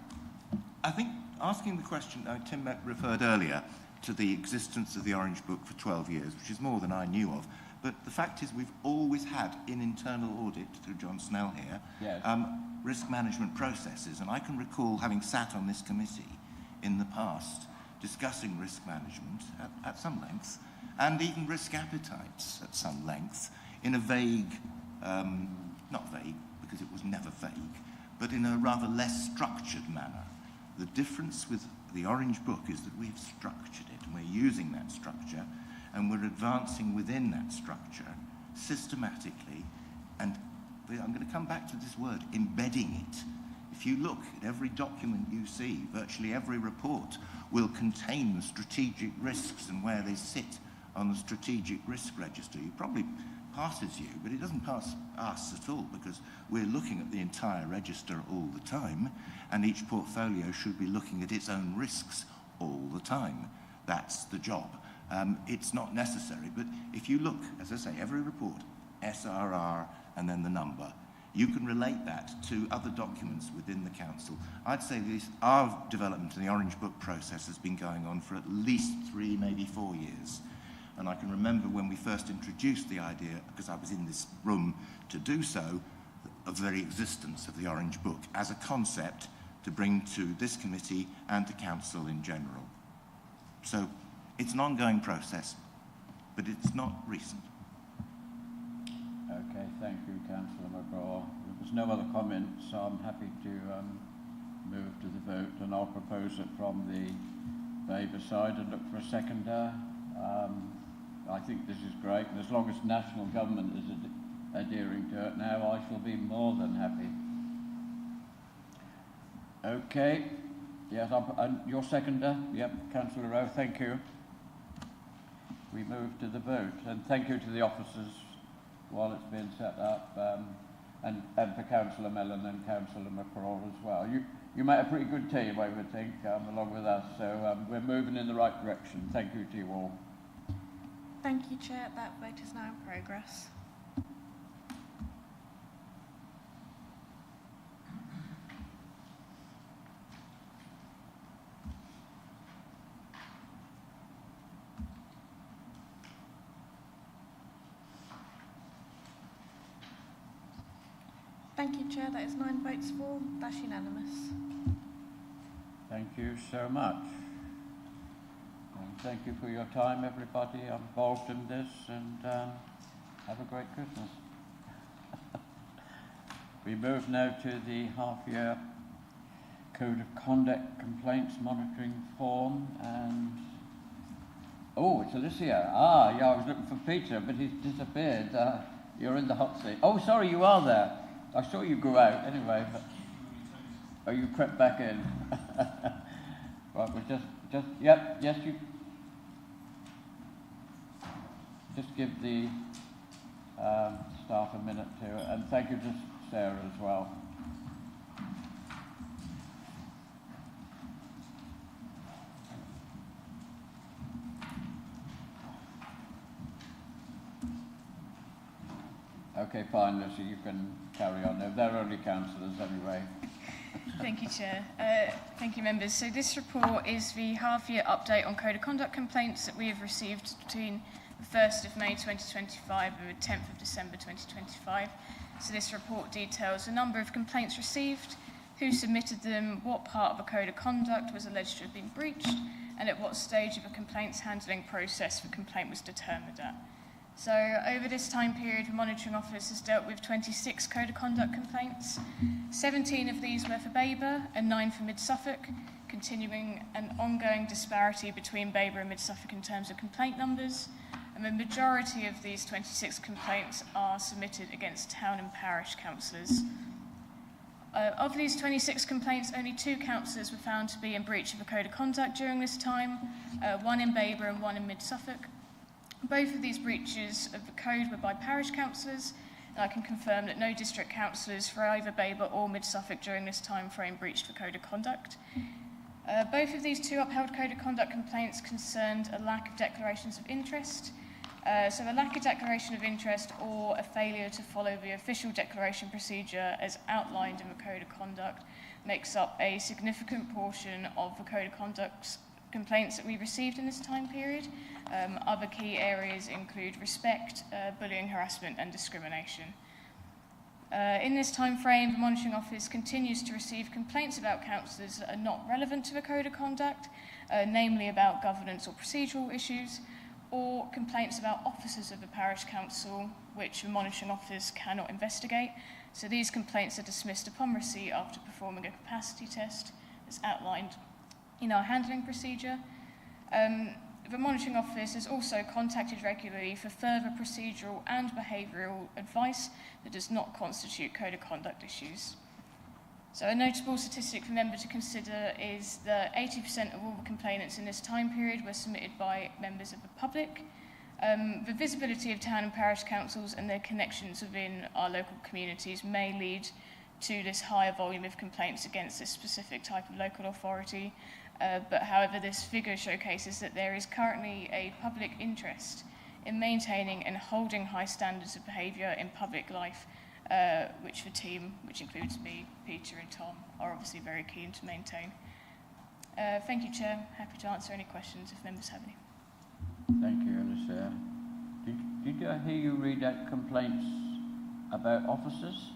I think asking the question, Tim referred earlier to the existence of the Orange Book for 12 years, which is more than I knew of. But the fact is we've always had in internal audit, through John Snell here, yes, risk management processes. And I can recall having sat on this committee in the past discussing risk management at some length, and even risk appetites at some length, in a vague, not vague, because it was never vague, but in a rather less structured manner. The difference with the Orange Book is that we've structured it, and we're using that structure, and we're advancing within that structure systematically, and I'm going to come back to this word, embedding it. If you look at every document you see, virtually every report will contain the strategic risks and where they sit on the strategic risk register. It probably passes you, but it doesn't pass us at all, because we're looking at the entire register all the time, and each portfolio should be looking at its own risks all the time. That's the job. It's not necessary, but if you look, as I say, every report, SRR, and then the number, you can relate that to other documents within the council. I'd say our development in the Orange Book process has been going on for at least 3, maybe 4 years. And I can remember when we first introduced the idea, because I was in this room to do so, of the very existence of the Orange Book as a concept to bring to this committee and to council in general. So it's an ongoing process, but it's not recent. Okay, thank you, Councillor McGraw. There's no other comments, so I'm happy to move to the vote, and I'll propose it from the Labour side and look for a seconder. I think this is great, and as long as national government is adhering to it now, I shall be more than happy. Okay, Yes, and your seconder? Yep, Councillor Rowe, thank you. We move to the vote, and thank you to the officers while it's being set up, and for Councillor Mellon and Councillor McCraw as well. You made a pretty good team, I would think, along with us, so we're moving in the right direction. Thank you to you all. Thank you, Chair. That vote is now in progress. Thank you, Chair. That is 9 votes for. That's unanimous. Thank you so much. And thank you for your time, everybody involved in this, and have a great Christmas. We move now to the half-year Code of Conduct Complaints Monitoring Form, and oh, it's Alicia. Ah, yeah, I was looking for Peter, but he's disappeared. You're in the hot seat. Oh, sorry, you are there. I saw you go out anyway, but oh, you crept back in. Right, we yep, yes, you just give the staff a minute to, and thank you to Sarah as well. Okay, fine, Lucy, you can carry on. They're only councillors anyway. Thank you, Chair. Thank you, members. So this report is the half-year update on Code of Conduct complaints that we have received between the 1st of May 2025 and the 10th of December 2025. So this report details the number of complaints received, who submitted them, what part of a Code of Conduct was alleged to have been breached, and at what stage of a complaints handling process the complaint was determined at. So over this time period, the Monitoring Office has dealt with 26 Code of Conduct complaints. 17 of these were for Baber and 9 for Mid-Suffolk, continuing an ongoing disparity between Baber and Mid-Suffolk in terms of complaint numbers. And the majority of these 26 complaints are submitted against town and parish councillors. Of these 26 complaints, only 2 councillors were found to be in breach of a Code of Conduct during this time, one in Baber and one in Mid-Suffolk. Both of these breaches of the code were by parish councillors, and I can confirm that no district councillors for either Baber or Mid-Suffolk during this time frame breached the Code of Conduct. Both of these 2 upheld Code of Conduct complaints concerned a lack of declarations of interest. So a lack of declaration of interest or a failure to follow the official declaration procedure as outlined in the Code of Conduct makes up a significant portion of the Code of Conduct complaints that we received in this time period. Other key areas include respect, bullying, harassment and discrimination. In this time frame, the Monitoring Office continues to receive complaints about councillors that are not relevant to the Code of Conduct, namely about governance or procedural issues, or complaints about officers of the parish council, which the Monitoring Office cannot investigate. So these complaints are dismissed upon receipt after performing a capacity test as outlined in our handling procedure. The Monitoring Office is also contacted regularly for further procedural and behavioural advice that does not constitute Code of Conduct issues. So a notable statistic for members to consider is that 80% of all the complainants in this time period were submitted by members of the public. The visibility of town and parish councils and their connections within our local communities may lead to this higher volume of complaints against this specific type of local authority. But however, this figure showcases that there is currently a public interest in maintaining and holding high standards of behaviour in public life, which the team, which includes me, Peter and Tom, are obviously very keen to maintain. Thank you, Chair. Happy to answer any questions if members have any. Thank you, Alicia. Did I hear you read out complaints about officers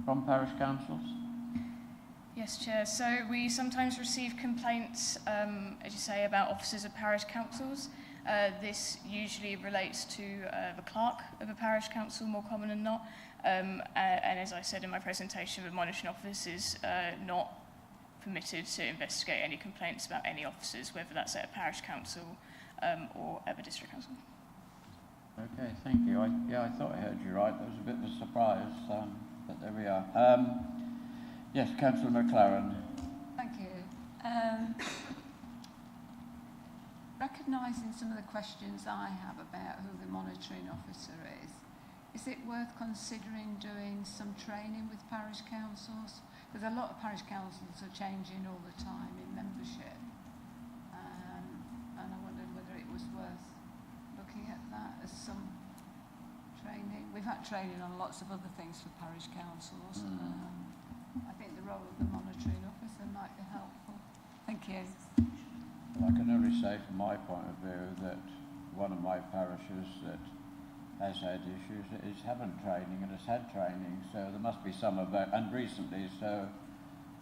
from parish councils? Yes, Chair. So we sometimes receive complaints, as you say, about officers of parish councils. This usually relates to the clerk of a parish council, more common than not. And as I said in my presentation, the Monitoring Office is not permitted to investigate any complaints about any officers, whether that's at a parish council or at the district council. Okay, thank you. I thought I heard you right. That was a bit of a surprise, but there we are. Yes, Councillor McLaren. Thank you. Recognising some of the questions I have about who the monitoring officer is it worth considering doing some training with parish councils? Because a lot of parish councils are changing all the time in membership. And I wondered whether it was worth looking at that as some training. We've had training on lots of other things for parish councils. I think the role of the monitoring officer might be helpful. Thank you. I can only say from my point of view that one of my parishes that has had issues is having training and has had training, so there must be some of that, and recently, so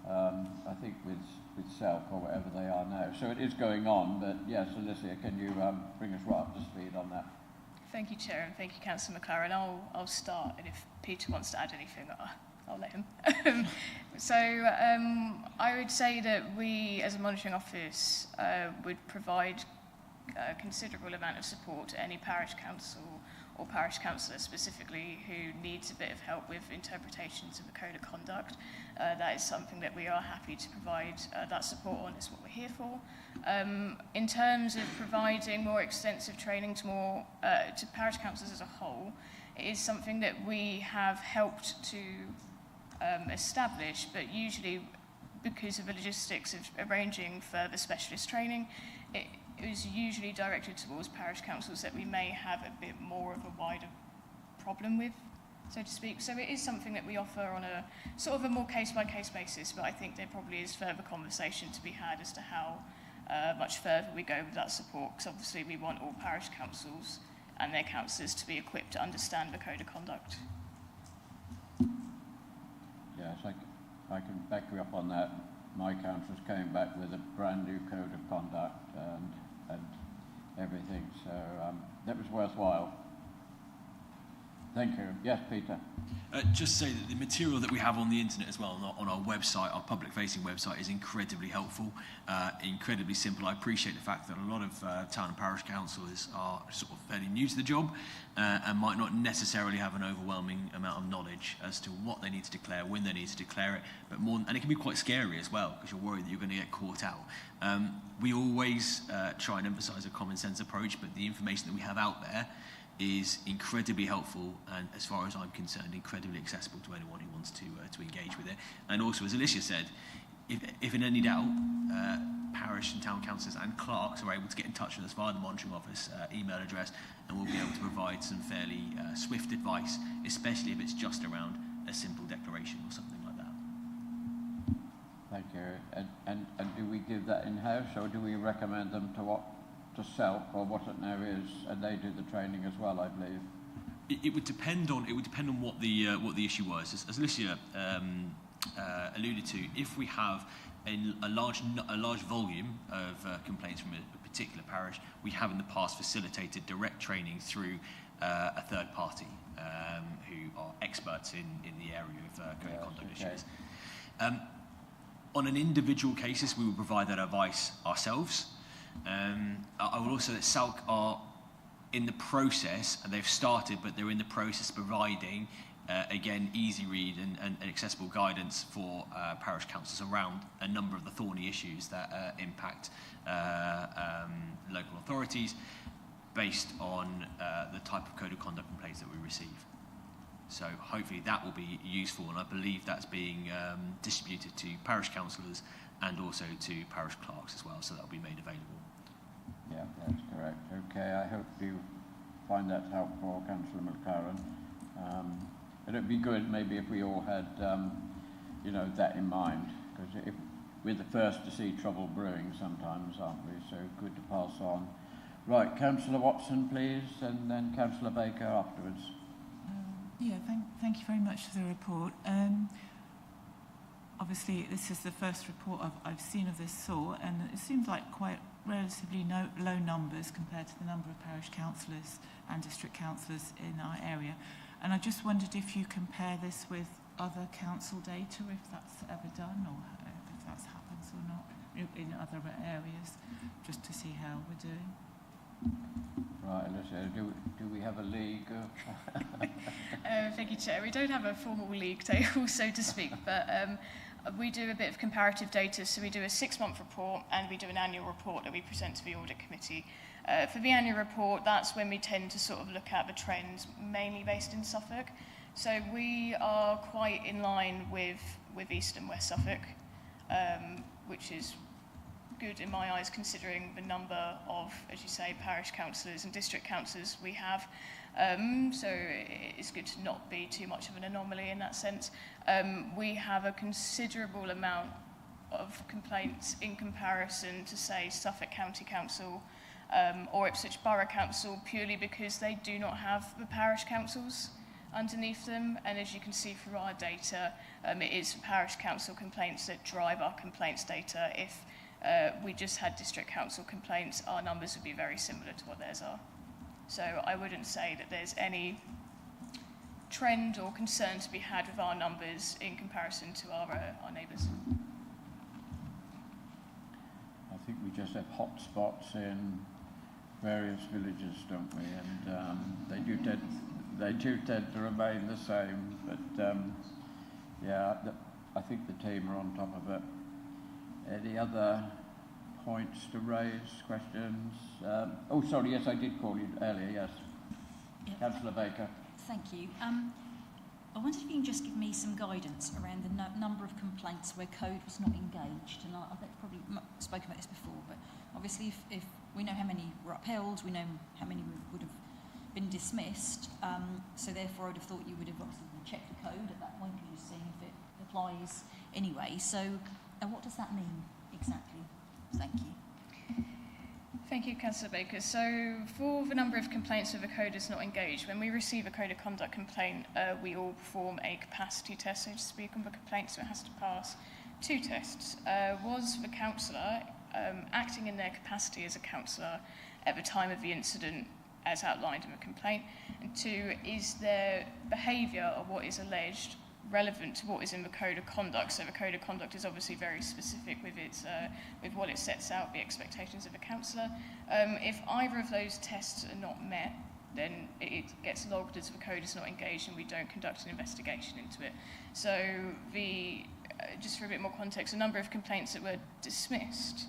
I think with SELF or whatever they are now. So it is going on, but yes, Alicia, can you bring us right up to speed on that? Thank you, Chair, and thank you, Councillor McLaren. I'll start, and if Peter wants to add anything, I'll let him. I would say that we, as a monitoring office, would provide a considerable amount of support to any parish council or parish councillor specifically who needs a bit of help with interpretations of the Code of Conduct. That is something that we are happy to provide that support on. Is what we're here for. In terms of providing more extensive training to parish councillors as a whole, it is something that we have helped to establish, but usually because of the logistics of arranging further specialist training, it is usually directed towards parish councils that we may have a bit more of a wider problem with, so to speak. So it is something that we offer on a sort of a more case-by-case basis, but I think there probably is further conversation to be had as to how much further we go with that support, because obviously we want all parish councils and their councillors to be equipped to understand the Code of Conduct. Yes, I can back you up on that. My councillors came back with a brand new Code of Conduct and everything, so that was worthwhile. Thank you. Yes, Peter. Just say that the material that we have on the internet as well, on our website, our public-facing website, is incredibly helpful, incredibly simple. I appreciate the fact that a lot of town and parish councillors are sort of fairly new to the job and might not necessarily have an overwhelming amount of knowledge as to what they need to declare, when they need to declare it, but and it can be quite scary as well because you're worried that you're going to get caught out. We always try and emphasise a common sense approach, but the information that we have out there is incredibly helpful and, as far as I'm concerned, incredibly accessible to anyone who wants to engage with it. And also, as Alicia said, if in any doubt, parish and town councillors and clerks are able to get in touch with us via the monitoring office email address, and we'll be able to provide some fairly swift advice, especially if it's just around a simple declaration or something like that. Thank you. And do we give that in-house, or do we recommend them to SELF or what it now is, and they do the training as well, I believe? It would depend on what the issue was. As Alicia alluded to, if we have a large volume of complaints from a particular parish, we have in the past facilitated direct training through a third party who are experts in the area of code of conduct issues. On an individual cases, we will provide that advice ourselves. I will also say that SALC are in the process, and they've started, but they're in the process of providing, again, easy read and accessible guidance for parish councils around a number of the thorny issues that impact local authorities based on the type of code of conduct complaints that we receive. So hopefully that will be useful, and I believe that's being distributed to parish councillors and also to parish clerks as well, so that will be made available. Yeah, that's correct. Okay, I hope you find that helpful, Councillor McLaren. And it'd be good maybe if we all had, that in mind, because we're the first to see trouble brewing sometimes, aren't we? So good to pass on. Right, Councillor Watson, please, and then Councillor Baker afterwards. Thank you very much for the report. Obviously, this is the first report I've seen of this sort, and it seems like quite relatively low numbers compared to the number of parish councillors and district councillors in our area. And I just wondered if you compare this with other council data, if that's ever done, or if that happens or not in other areas, just to see how we're doing. Right, Alicia, do we have a league? Thank you, Chair. We don't have a formal league table, so to speak, but we do a bit of comparative data, so we do a 6-month report and we do an annual report that we present to the Audit Committee. For the annual report, that's when we tend to sort of look at the trends, mainly based in Suffolk. So we are quite in line with East and West Suffolk, which is good in my eyes considering the number of, as you say, parish councillors and district councillors we have. So it's good to not be too much of an anomaly in that sense. We have a considerable amount of complaints in comparison to, say, Suffolk County Council or Ipswich Borough Council, purely because they do not have the parish councils underneath them. And as you can see through our data, it is parish council complaints that drive our complaints data. If we just had district council complaints, our numbers would be very similar to what theirs are. So I wouldn't say that there's any trend or concern to be had with our numbers in comparison to our neighbours. I think we just have hot spots in various villages, don't we? And they do tend to remain the same. But yeah, I think the team are on top of it. Any other points to raise, questions? Oh, sorry, yes, I did call you earlier, yes. Yep. Councillor Baker. Thank you. I wondered if you can just give me some guidance around the number of complaints where code was not engaged. And I've probably spoken about this before, but obviously if we know how many were upheld, we know how many would have been dismissed. So therefore I would have thought you would have obviously checked the code at that point, because you're seeing if it applies anyway. So what does that mean exactly? Thank you. Thank you, Councillor Baker. So for the number of complaints where the code is not engaged, when we receive a code of conduct complaint, we all perform a capacity test, so to speak, on the complaint, so it has to pass 2 tests. Was the councillor acting in their capacity as a councillor at the time of the incident as outlined in the complaint? And 2, is their behaviour or what is alleged relevant to what is in the code of conduct? So the code of conduct is obviously very specific with its with what it sets out, the expectations of a councillor. If either of those tests are not met, then it gets logged as the code is not engaged and we don't conduct an investigation into it. So just for a bit more context, the number of complaints that were dismissed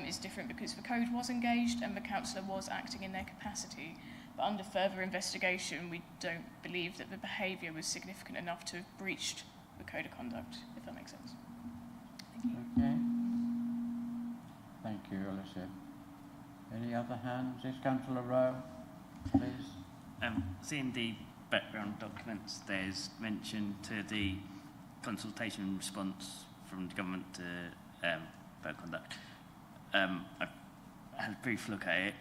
is different because the code was engaged and the councillor was acting in their capacity. But under further investigation, we don't believe that the behaviour was significant enough to have breached the code of conduct, if that makes sense. Thank you. Okay. Thank you, Alicia. Any other hands? Yes, Councillor Rowe, please. Seeing the background documents, there's mention to the consultation response from the government to code of conduct. I've had a brief look at it.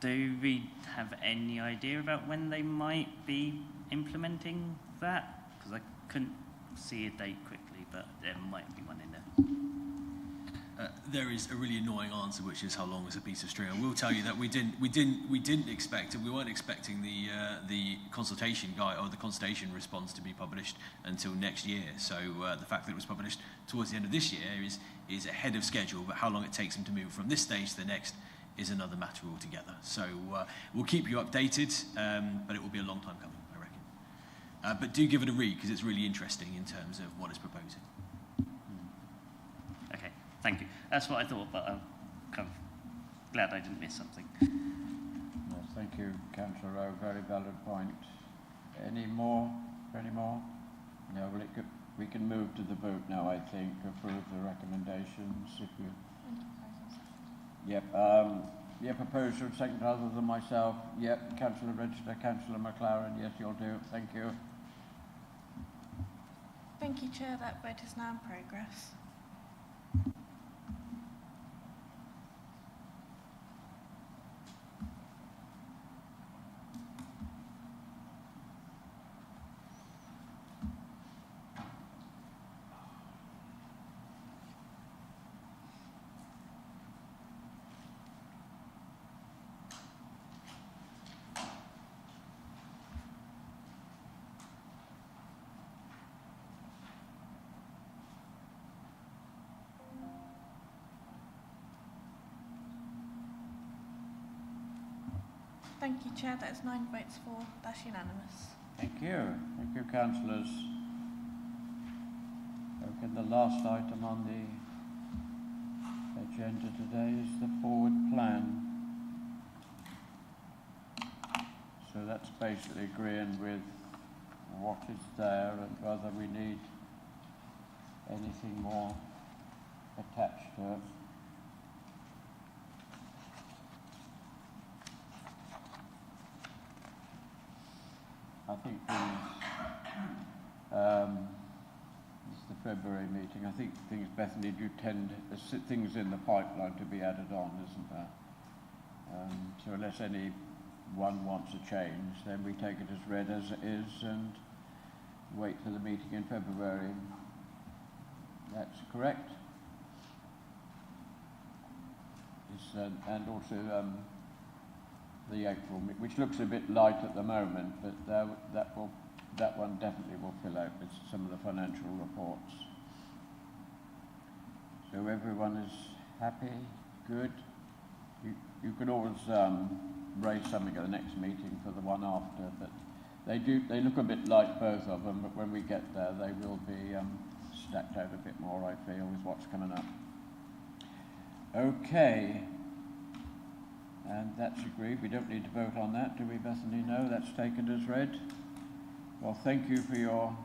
Do we have any idea about when they might be implementing that? Because I couldn't see a date quickly, but there might be one in there. There is a really annoying answer, which is how long is a piece of string. I will tell you that we didn't expect, and we weren't expecting the consultation guide or the consultation response to be published until next year. So the fact that it was published towards the end of this year is ahead of schedule. But how long it takes them to move from this stage to the next is another matter altogether. So we'll keep you updated, but it will be a long time coming, I reckon. But do give it a read, because it's really interesting in terms of what it's proposing. Okay, thank you. That's what I thought, but I'm kind of glad I didn't miss something. Yes, thank you, Councillor Rowe. Very valid point. Any more? No, well, we can move to the vote now, I think. Approve the recommendations. If you... Yep. Proposal second other than myself. Yep. Councillor Register, Councillor McLaren. Yes, you'll do. Thank you. Thank you, Chair. That vote is now in progress. Thank you, Chair. That is 9 votes for. That's unanimous. Thank you. Thank you, councillors. Okay, the last item on the agenda today is the forward plan. So that's basically agreeing with what is there and whether we need anything more attached to it. I think it's the February meeting. I think things, Bethany, do tend, there's things in the pipeline to be added on, isn't there? So unless anyone wants a change, then we take it as read as it is and wait for the meeting in February. That's correct. And also the April, which looks a bit light at the moment, but that one definitely will fill out with some of the financial reports. So everyone is happy, good. You could always raise something at the next meeting for the one after, but they look a bit light, both of them, but when we get there they will be stacked out a bit more, I feel, with what's coming up. Okay. And that's agreed. We don't need to vote on that, do we, Bethany? No, that's taken as read. Well, thank you for your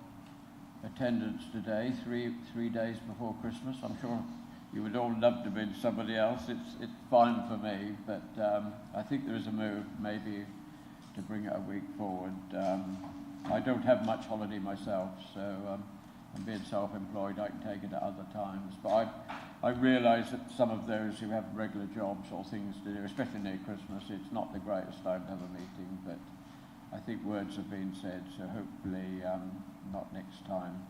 attendance today, three days before Christmas. I'm sure you would all love to be somebody else. It's fine for me, but I think there is a move maybe to bring it a week forward. I don't have much holiday myself, so and being self-employed, I can take it at other times. But I realise that some of those who have regular jobs or things to do, especially near Christmas, it's not the greatest time to have a meeting, but I think words have been said, so hopefully not next time.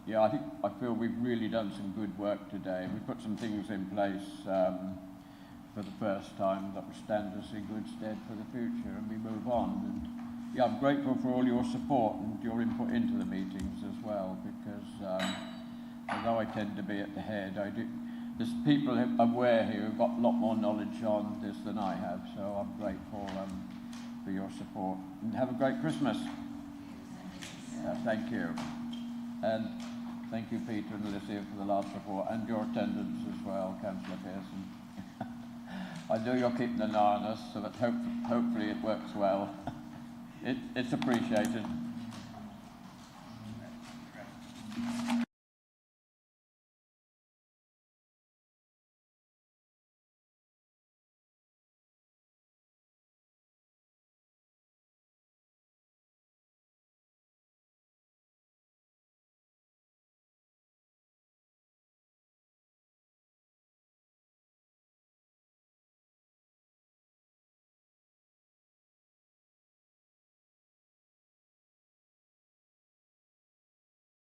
Yeah, I feel we've really done some good work today. We've put some things in place for the first time that will stand us in good stead for the future, and we move on. And yeah, I'm grateful for all your support and your input into the meetings as well, because although I tend to be at the head, there's people who I'm aware here who've got a lot more knowledge on this than I have, so I'm grateful for your support. And have a great Christmas. Thank you. And thank you, Peter and Alicia, for the last report, and your attendance as well, Councillor Pearson. I know you're keeping an eye on us, so that hopefully it works well. It's appreciated.